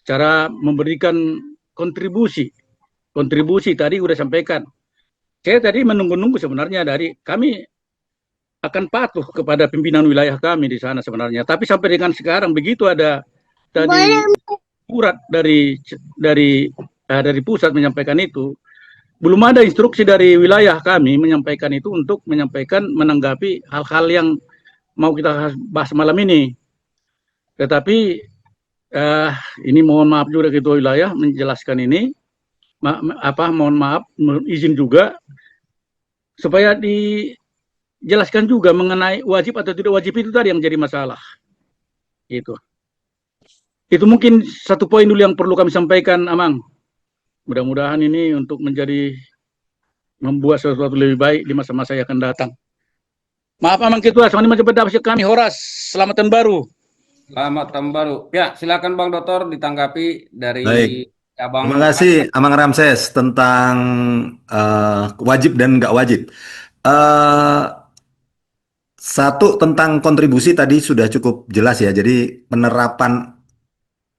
S14: cara memberikan kontribusi tadi udah sampaikan. Saya tadi menunggu-nunggu sebenarnya dari kami akan patuh kepada pimpinan wilayah kami di sana sebenarnya. Tapi sampai dengan sekarang begitu ada tadi surat dari pusat menyampaikan itu, belum ada instruksi dari wilayah kami menyampaikan itu untuk menanggapi hal-hal yang mau kita bahas malam ini. Tetapi ini mohon maaf juga ketua wilayah menjelaskan ini. Mohon maaf, izin juga supaya dijelaskan juga mengenai wajib atau tidak wajib itu tadi yang jadi masalah. Itu mungkin satu poin dulu yang perlu kami sampaikan, Amang. Mudah-mudahan ini untuk membuat sesuatu lebih baik di masa-masa yang akan datang. Maaf Amang Ketua, sama ini pendapat kami Horas. Selamat tahun baru.
S1: Selamat tahun baru. Ya, silakan Bang Dokter ditanggapi dari cabang.
S7: Terima kasih Amang Ramses tentang wajib dan nggak wajib. Satu tentang kontribusi tadi sudah cukup jelas ya. Jadi penerapan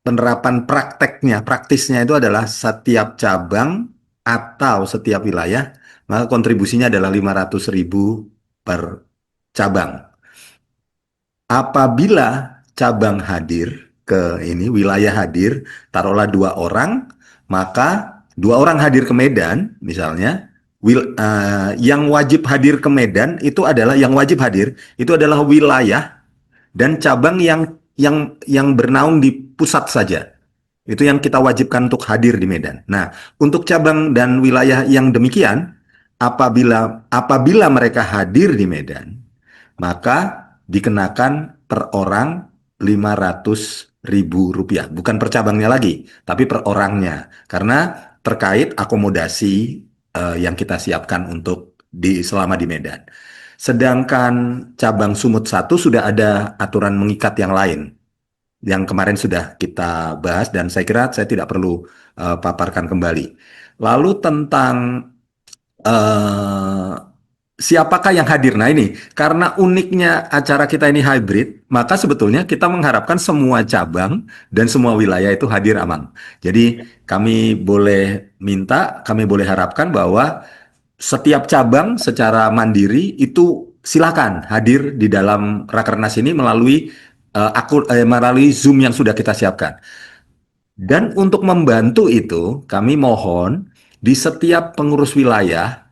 S7: penerapan prakteknya, praktisnya itu adalah setiap cabang atau setiap wilayah, maka kontribusinya adalah 500.000 per cabang. Apabila cabang hadir ke ini, wilayah hadir, taruhlah 2 orang, maka 2 orang hadir ke Medan, misalnya, yang wajib hadir ke Medan itu adalah wilayah dan cabang yang bernaung di pusat saja. Itu yang kita wajibkan untuk hadir di Medan. Nah, untuk cabang dan wilayah yang demikian, apabila mereka hadir di Medan, maka dikenakan per orang 500.000 rupiah. Bukan per cabangnya lagi, tapi per orangnya. Karena terkait akomodasi yang kita siapkan untuk selama di Medan. Sedangkan cabang Sumut 1 sudah ada aturan mengikat yang lain, yang kemarin sudah kita bahas dan saya kira saya tidak perlu paparkan kembali. Lalu tentang siapakah yang hadir? Nah ini, karena uniknya acara kita ini hybrid, maka sebetulnya kita mengharapkan semua cabang dan semua wilayah itu hadir, Amang. Jadi kami boleh harapkan bahwa setiap cabang secara mandiri itu silakan hadir di dalam Rakernas ini melalui Zoom yang sudah kita siapkan. Dan untuk membantu itu, kami mohon di setiap pengurus wilayah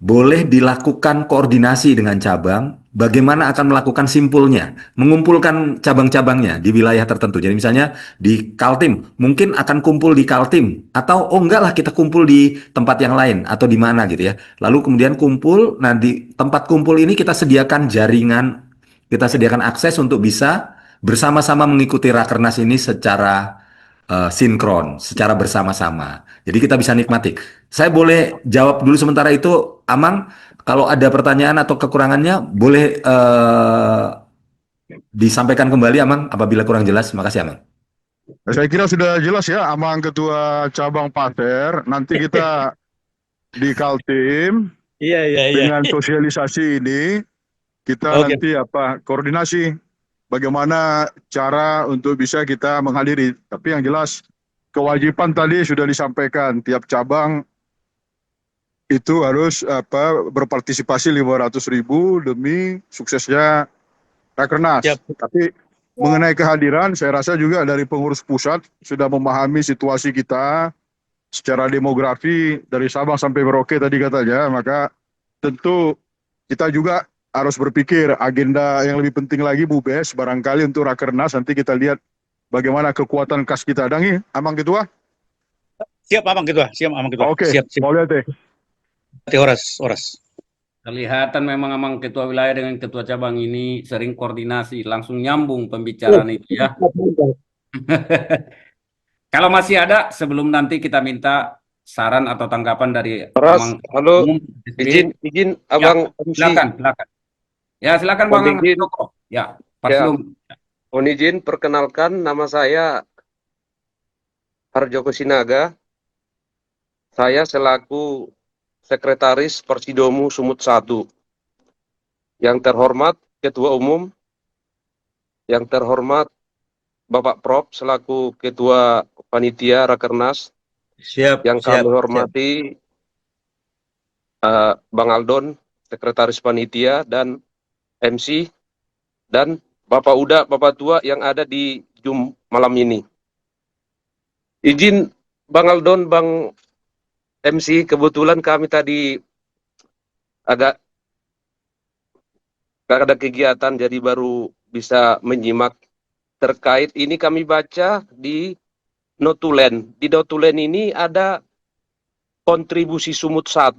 S7: boleh dilakukan koordinasi dengan cabang, bagaimana akan melakukan simpulnya, mengumpulkan cabang-cabangnya di wilayah tertentu. Jadi misalnya di Kaltim, mungkin akan kumpul di Kaltim, atau oh enggak lah kita kumpul di tempat yang lain, atau di mana gitu ya. Lalu kemudian kumpul, nah di tempat kumpul ini kita sediakan jaringan, kita sediakan akses untuk bisa bersama-sama mengikuti Rakernas ini secara sinkron, secara bersama-sama. Jadi kita bisa nikmati. Saya boleh jawab dulu sementara itu, Amang. Kalau ada pertanyaan atau kekurangannya, boleh disampaikan kembali, Amang, apabila kurang jelas. Makasih, Amang.
S15: Saya kira sudah jelas ya, Amang Ketua Cabang Pasir. Nanti kita di Kaltim dengan sosialisasi ini, kita nanti koordinasi bagaimana cara untuk bisa kita menghadiri. Tapi yang jelas kewajiban tadi sudah disampaikan, tiap cabang itu harus berpartisipasi 500.000 demi suksesnya Rakernas. Tapi mengenai kehadiran, saya rasa juga dari pengurus pusat sudah memahami situasi kita secara demografi dari Sabang sampai Merauke tadi katanya, maka tentu kita juga harus berpikir agenda yang lebih penting lagi, Bu Bes, barangkali untuk Rakernas nanti kita lihat bagaimana kekuatan kas kita. Dangi, Amang Ketua?
S14: Siap, Amang Ketua. Siap, Amang Ketua.
S15: Oke,
S14: siap.
S15: mau lihat deh.
S14: Horas.
S1: Kelihatan memang Amang Ketua Wilayah dengan Ketua Cabang ini sering koordinasi, langsung nyambung pembicaraan itu ya. Kalau masih ada, sebelum nanti kita minta saran atau tanggapan dari Amang.
S4: Halo, izin Abang MC.
S1: Silakan. Ya, silakan Bang Joko. Ya, Paslum.
S4: Mohon izin perkenalkan, nama saya Harjoko Sinaga. Saya selaku Sekretaris Persidomu Sumut 1. Yang terhormat Ketua Umum, yang terhormat Bapak Prof selaku Ketua Panitia Rakernas. Yang kami hormati Bang Aldon, Sekretaris Panitia dan MC, dan Bapak Uda, Bapak Tua yang ada di Zoom malam ini. Izin Bang Aldon, Bang MC, kebetulan kami tadi agak ada kegiatan, jadi baru bisa menyimak terkait ini. Kami baca di Notulen. Di Notulen ini ada kontribusi Sumut 1,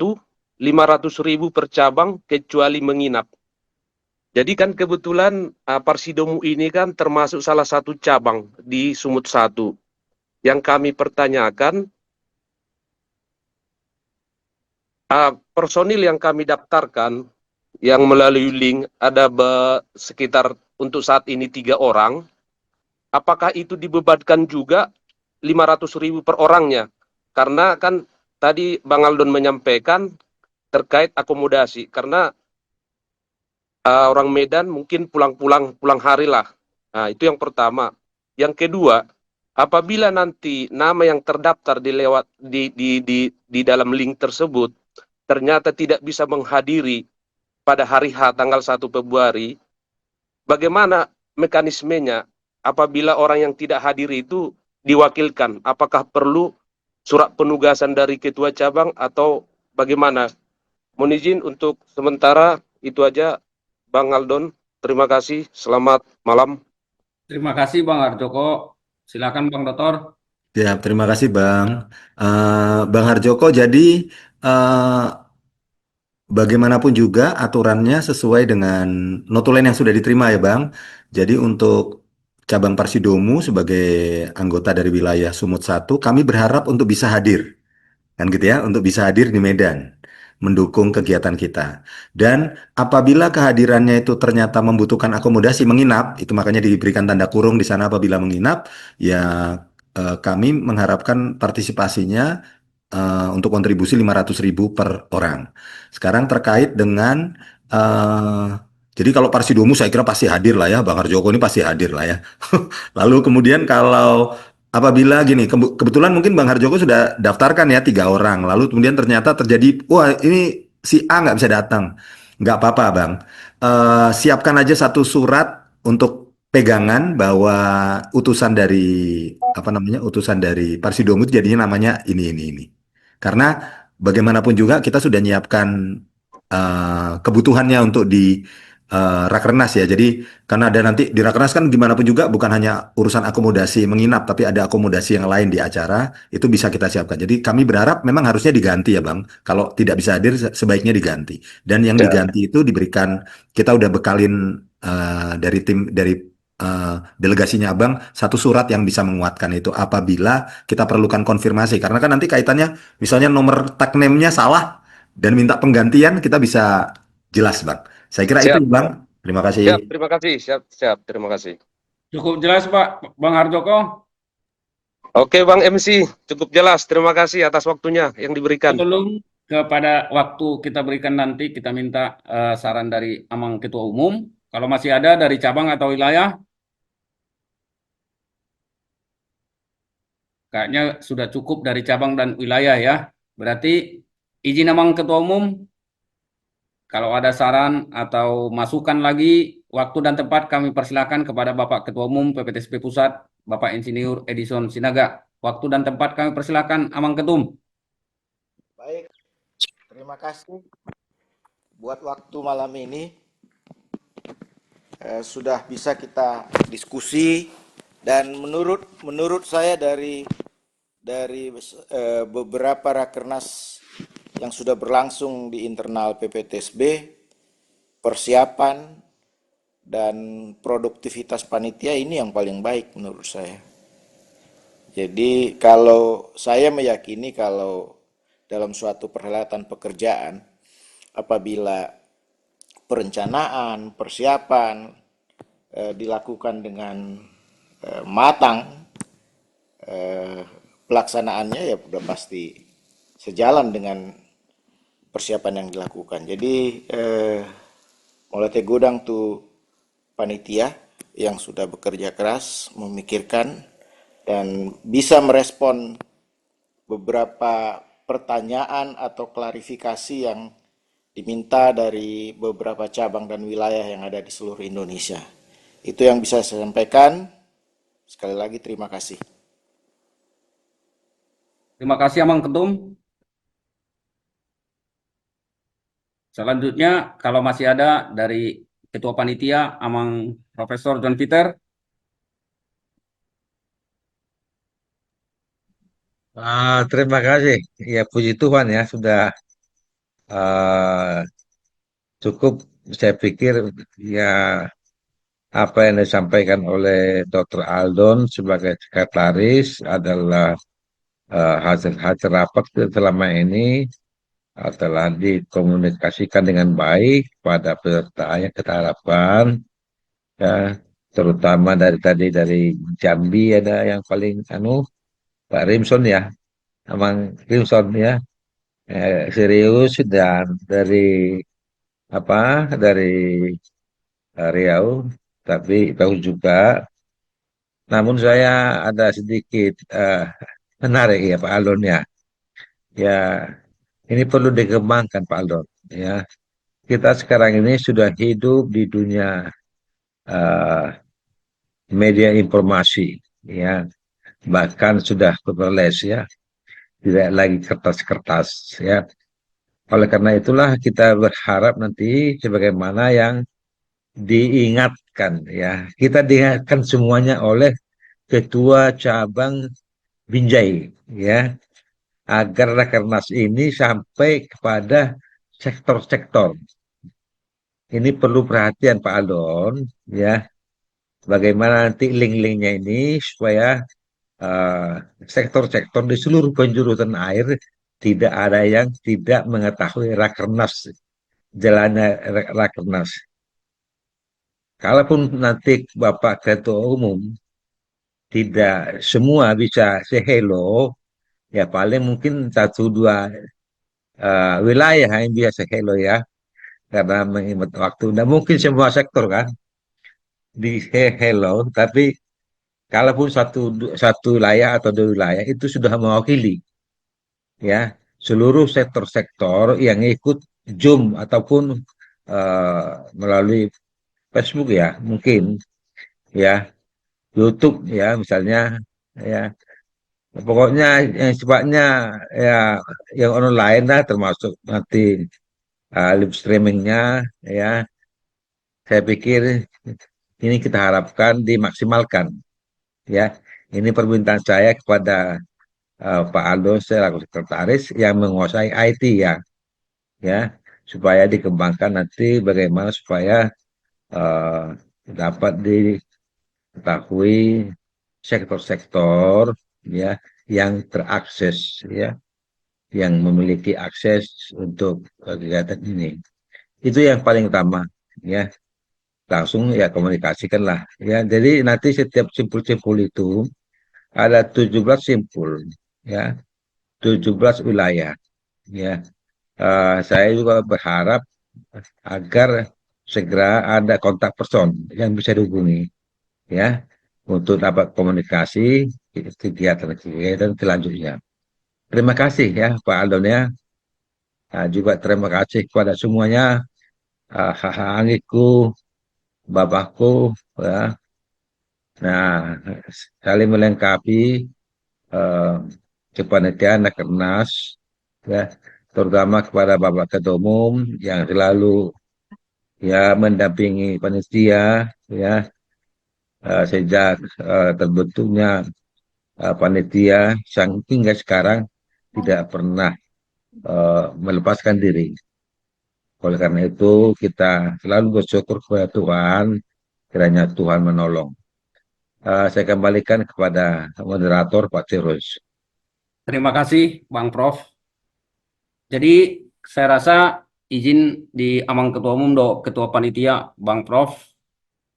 S4: 500.000 per cabang kecuali menginap. Jadi kan kebetulan Parsidomu ini kan termasuk salah satu cabang di Sumut 1. Yang kami pertanyakan, personil yang kami daftarkan, yang melalui link ada sekitar untuk saat ini 3 orang, apakah itu dibebankan juga 500.000 per orangnya? Karena kan tadi Bang Aldon menyampaikan terkait akomodasi, karena orang Medan mungkin pulang hari lah. Nah, itu yang pertama. Yang kedua, apabila nanti nama yang terdaftar di dalam link tersebut ternyata tidak bisa menghadiri pada hari H tanggal 1 Februari, bagaimana mekanismenya apabila orang yang tidak hadir itu diwakilkan? Apakah perlu surat penugasan dari ketua cabang atau bagaimana? Mohon izin untuk sementara itu aja, Bang Aldon. Terima kasih. Selamat malam.
S1: Terima kasih Bang Harjoko. Silakan Bang Dokter.
S7: Ya, terima kasih Bang. Bang Harjoko, jadi bagaimanapun juga aturannya sesuai dengan notulen yang sudah diterima ya Bang. Jadi untuk cabang Parsidomu sebagai anggota dari wilayah Sumut 1, kami berharap untuk bisa hadir. Kan gitu ya, untuk bisa hadir di Medan, mendukung kegiatan kita. Dan apabila kehadirannya itu ternyata membutuhkan akomodasi menginap, itu makanya diberikan tanda kurung di sana apabila menginap, ya kami mengharapkan partisipasinya untuk kontribusi 500.000 per orang. Sekarang terkait dengan jadi kalau Parsidomu saya kira pasti hadir lah ya, Bang Harjoko ini pasti hadir lah ya. Lalu kemudian kalau apabila gini, kebetulan mungkin Bang Harjoko sudah daftarkan ya 3 orang, lalu kemudian ternyata terjadi, wah ini si A nggak bisa datang, nggak apa-apa Bang. Siapkan aja satu surat untuk pegangan bahwa utusan dari utusan dari Parsidomu itu jadinya namanya ini. Karena bagaimanapun juga kita sudah nyiapkan kebutuhannya untuk di Rakernas ya. Jadi karena ada nanti di Rakernas kan gimana pun juga bukan hanya urusan akomodasi menginap, tapi ada akomodasi yang lain di acara, itu bisa kita siapkan. Jadi kami berharap memang harusnya diganti ya Bang. Kalau tidak bisa hadir sebaiknya diganti. Dan yang diganti itu diberikan, kita udah bekalin dari tim dari delegasinya Abang satu surat yang bisa menguatkan itu apabila kita perlukan konfirmasi. Karena kan nanti kaitannya misalnya nomor tag name-nya salah dan minta penggantian, kita bisa jelas Bang. Saya kira itu Bang. Terima kasih.
S4: Siap, terima kasih. Siap, terima kasih.
S1: Cukup jelas Pak Bang Harjoko.
S4: Oke Bang MC, cukup jelas. Terima kasih atas waktunya yang diberikan.
S1: Sebelum kepada waktu kita berikan nanti, kita minta saran dari Amang Ketua Umum. Kalau masih ada dari cabang atau wilayah, kayaknya sudah cukup dari cabang dan wilayah ya. Berarti izin Amang Ketua Umum, kalau ada saran atau masukan lagi, waktu dan tempat kami persilakan kepada Bapak Ketua Umum PPTSP Pusat, Bapak Insinyur Edison Sinaga. Waktu dan tempat kami persilakan Amang Ketum.
S3: Baik, terima kasih buat waktu malam ini. Sudah bisa kita diskusi dan menurut saya dari beberapa rakernas yang sudah berlangsung di internal PPTSB, persiapan dan produktivitas panitia ini yang paling baik menurut saya. Jadi kalau saya meyakini kalau dalam suatu perhelatan pekerjaan, apabila perencanaan, persiapan dilakukan dengan matang, pelaksanaannya ya sudah pasti sejalan dengan persiapan yang dilakukan. Jadi mulai tegudang tuh panitia yang sudah bekerja keras, memikirkan dan bisa merespon beberapa pertanyaan atau klarifikasi yang diminta dari beberapa cabang dan wilayah yang ada di seluruh Indonesia. Itu yang bisa saya sampaikan. Sekali lagi terima kasih.
S1: Terima kasih Amang Ketum. Selanjutnya kalau masih ada dari Ketua Panitia Amang Profesor John Peter.
S5: Terima kasih. Ya puji Tuhan ya sudah cukup. Saya pikir ya apa yang disampaikan oleh Dr. Aldon sebagai sekretaris adalah hasil rapat selama ini telah dikomunikasikan dengan baik pada peserta yang kita harapkan, ya, terutama dari Jambi ada yang paling Pak Rimson ya, Amang Rimson ya, serius, dan dari Riau, tapi tahu juga Namun saya ada sedikit menarik ya Pak Aldon ya. Ya, ini perlu dikembangkan Pak Aldon ya. Kita sekarang ini sudah hidup di dunia eh, media informasi ya. Bahkan sudah paperless ya. Tidak lagi kertas-kertas ya. Oleh karena itulah kita berharap nanti sebagaimana yang diingatkan ya. Kita diingatkan semuanya oleh Ketua Cabang Binjai ya, agar Rakernas ini sampai kepada sektor-sektor. Ini perlu perhatian Pak Aldon ya. Bagaimana nanti link-linknya ini supaya sektor-sektor di seluruh penjuru tanah air tidak ada yang tidak mengetahui Rakernas, jalannya Rakernas. Kalaupun nanti Bapak Ketua Umum tidak semua bisa say hello, ya paling mungkin 1-2 wilayah yang bisa say hello ya, karena menghemat waktu. Nah mungkin semua sektor kan di say hello, tapi kalaupun satu wilayah atau 2 wilayah itu sudah mewakili ya seluruh sektor-sektor yang ikut Zoom ataupun melalui Facebook ya mungkin ya YouTube ya misalnya ya pokoknya yang sifatnya ya yang online lah termasuk nanti live streamingnya ya saya pikir ini kita harapkan dimaksimalkan ya ini permintaan saya kepada Pak Aldo selaku sekretaris yang menguasai IT ya supaya dikembangkan nanti bagaimana supaya dapat diketahui sektor-sektor ya yang terakses ya yang memiliki akses untuk kegiatan ini itu yang paling utama ya langsung ya komunikasikanlah ya jadi nanti setiap simpul-simpul itu ada 17 simpul ya 17 wilayah ya saya juga berharap agar segera ada kontak person yang bisa dihubungi ya untuk dapat komunikasi kegiatan selanjutnya. Terima kasih ya Pak Aldon ya. Juga terima kasih kepada semuanya, Anggiku, Bapakku, ya. Nah, saling melengkapi kepanitiaan Rakernas, ya, terutama kepada Bapak Ketua Umum yang selalu ya mendampingi panitia, ya, sejak terbentuknya panitia hingga sekarang tidak pernah melepaskan diri. Oleh karena itu kita selalu bersyukur kepada Tuhan, kiranya Tuhan menolong. Saya kembalikan kepada moderator Pak Tirus.
S1: Terima kasih Bang Prof. Jadi saya rasa izin di Amang Ketua Umum, Ketua Panitia, Bang Prof.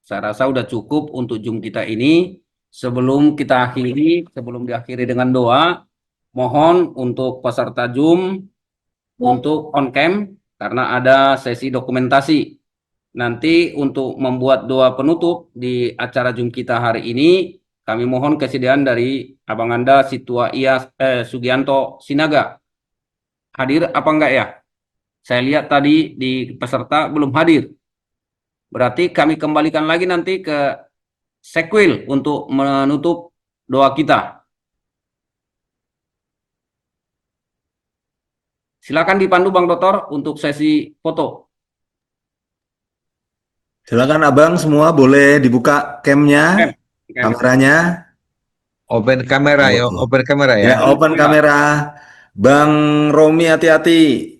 S1: Saya rasa udah cukup untuk Zoom kita ini. Sebelum diakhiri dengan doa, mohon untuk peserta Zoom untuk on cam karena ada sesi dokumentasi. Nanti untuk membuat doa penutup di acara Zoom kita hari ini, kami mohon kesediaan dari Abang Anda Situa Sugianto Sinaga. Hadir apa enggak ya? Saya lihat tadi di peserta belum hadir. Berarti kami kembalikan lagi nanti ke Sekwil untuk menutup doa kita. Silakan dipandu Bang Dokter untuk sesi foto.
S7: Silakan Abang semua boleh dibuka camnya, kameranya.
S5: Open kamera ya, open kamera ya.
S7: Ya, open kamera. Bang Romi hati-hati.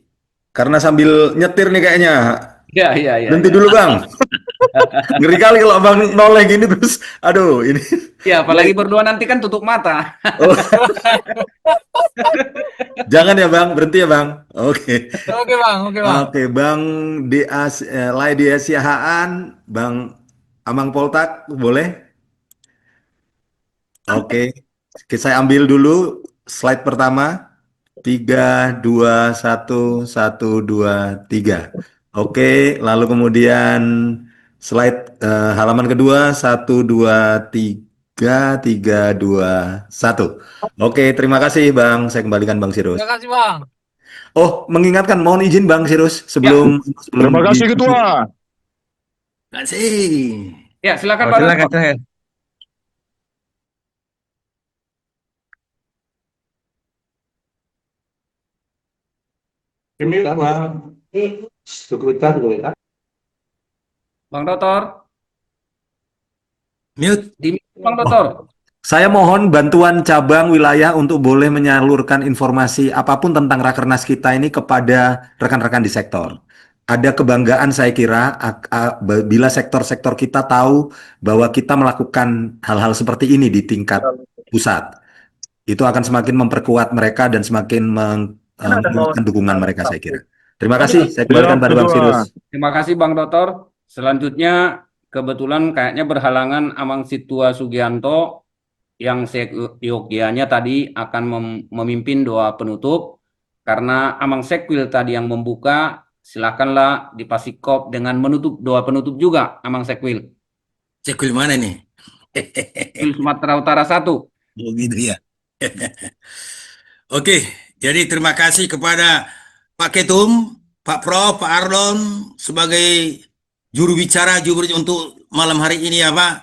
S7: Karena sambil nyetir nih kayaknya.
S1: Iya.
S7: Berhenti dulu Bang. Ngeri kali kalau Abang noleh gini terus. Aduh, ini.
S1: Ya, apalagi berdua nanti kan tutup mata.
S7: Oh. Jangan ya Bang, berhenti ya Bang. Oke.
S16: Oke Bang.
S7: Oke, Bang Lai Siahaan, Bang Amang Poltak, boleh? Oke, saya ambil dulu slide pertama. 3, 2, 1, 1, 2, 3. Oke, lalu kemudian slide halaman kedua 1, 2, 3, 2, 1. Oke, terima kasih Bang. Saya kembalikan Bang Sirus.
S16: Terima kasih Bang.
S7: Oh, mengingatkan, mohon izin Bang Sirus sebelum
S15: Terima kasih Ketua.
S2: Terima kasih.
S1: Ya, silakan
S5: Oh,
S1: Pak
S5: silakan,
S1: Dokter.
S5: silakan.
S1: Bang Dokter.
S2: Mute.
S1: Bang Dokter.
S7: Saya mohon bantuan cabang wilayah untuk boleh menyalurkan informasi apapun tentang Rakernas kita ini kepada rekan-rekan di sektor. Ada kebanggaan saya kira bila sektor-sektor kita tahu bahwa kita melakukan hal-hal seperti ini di tingkat pusat. Itu akan semakin memperkuat mereka dan semakin menguatkan dukungan mereka saya kira. Terima kasih. Saya kembalikan pada Bang Sirus.
S1: Terima kasih Bang Dokter. Selanjutnya kebetulan kayaknya berhalangan Amang Situa Sugianto yang seyogianya tadi akan memimpin doa penutup. Karena Amang Sekwil tadi yang membuka, silakanlah dipasikop dengan menutup doa penutup juga Amang Sekwil.
S2: Sekwil mana nih?
S1: Sekwil Sumatera Utara 1.
S2: Oh gitu ya. Oke, jadi terima kasih kepada Pak Ketum, Pak Prof, Pak Ardon sebagai juru bicara untuk malam hari ini ya Pak.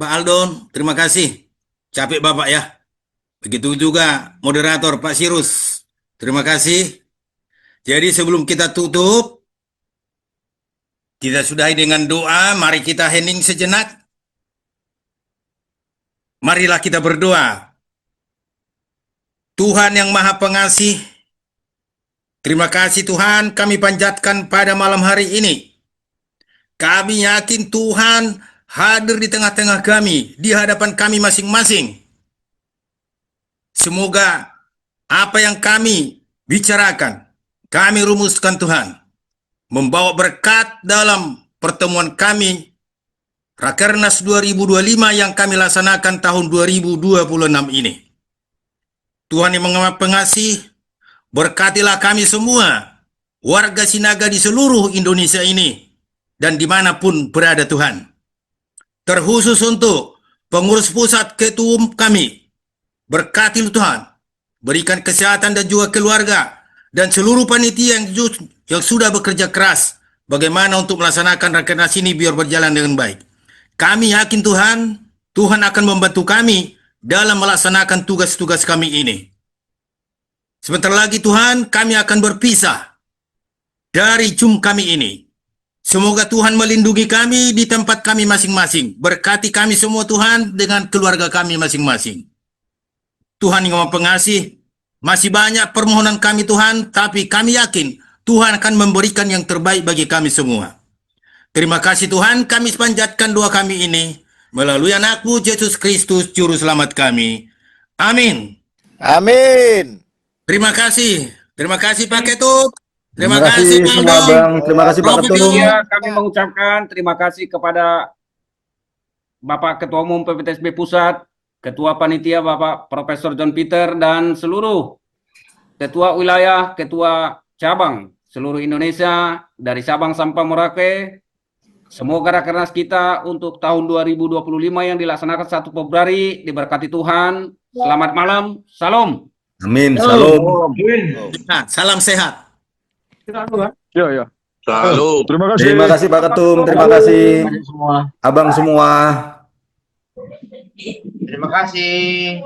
S2: Pak Aldon, terima kasih. Capek Bapak ya. Begitu juga moderator Pak Sirus. Terima kasih. Jadi sebelum kita tutup, kita sudahi dengan doa. Mari kita hening sejenak. Marilah kita berdoa. Tuhan yang Maha Pengasih, terima kasih Tuhan kami panjatkan pada malam hari ini. Kami yakin Tuhan hadir di tengah-tengah kami, di hadapan kami masing-masing. Semoga apa yang kami bicarakan, kami rumuskan Tuhan, membawa berkat dalam pertemuan kami Rakernas 2025 yang kami laksanakan tahun 2026 ini. Tuhan yang Maha Pengasih, berkatilah kami semua, warga Sinaga di seluruh Indonesia ini, dan dimanapun berada Tuhan. Terkhusus untuk pengurus pusat ketum kami, berkati Tuhan, berikan kesehatan dan juga keluarga, dan seluruh panitia yang sudah bekerja keras, bagaimana untuk melaksanakan Rakernas ini biar berjalan dengan baik. Kami yakin Tuhan, Tuhan akan membantu kami dalam melaksanakan tugas-tugas kami ini. Sebentar lagi Tuhan, kami akan berpisah dari Zoom kami ini. Semoga Tuhan melindungi kami di tempat kami masing-masing. Berkati kami semua Tuhan dengan keluarga kami masing-masing. Tuhan yang Maha Pengasih, masih banyak permohonan kami Tuhan, tapi kami yakin Tuhan akan memberikan yang terbaik bagi kami semua. Terima kasih Tuhan, kami panjatkan doa kami ini melalui anakmu Yesus Kristus, Juru Selamat kami. Amin.
S3: Amin.
S2: Terima kasih Pak Ketum.
S7: Terima kasih semua Bang. Terima kasih Pak Ketum.
S1: Ya, kami mengucapkan terima kasih kepada Bapak Ketua Umum PPTSB Pusat, Ketua Panitia Bapak Profesor John Peter, dan seluruh Ketua Wilayah, Ketua Cabang seluruh Indonesia dari Sabang sampai Merauke. Semoga Rakernas kita untuk tahun 2025 yang dilaksanakan 1 Februari diberkati Tuhan. Selamat malam. Salam.
S7: Amin. Salam.
S2: Salam sehat.
S15: Ya.
S10: Selalu.
S15: Terima kasih.
S7: Terima kasih Pak Ketum. Terima kasih Abang semua.
S17: Terima kasih.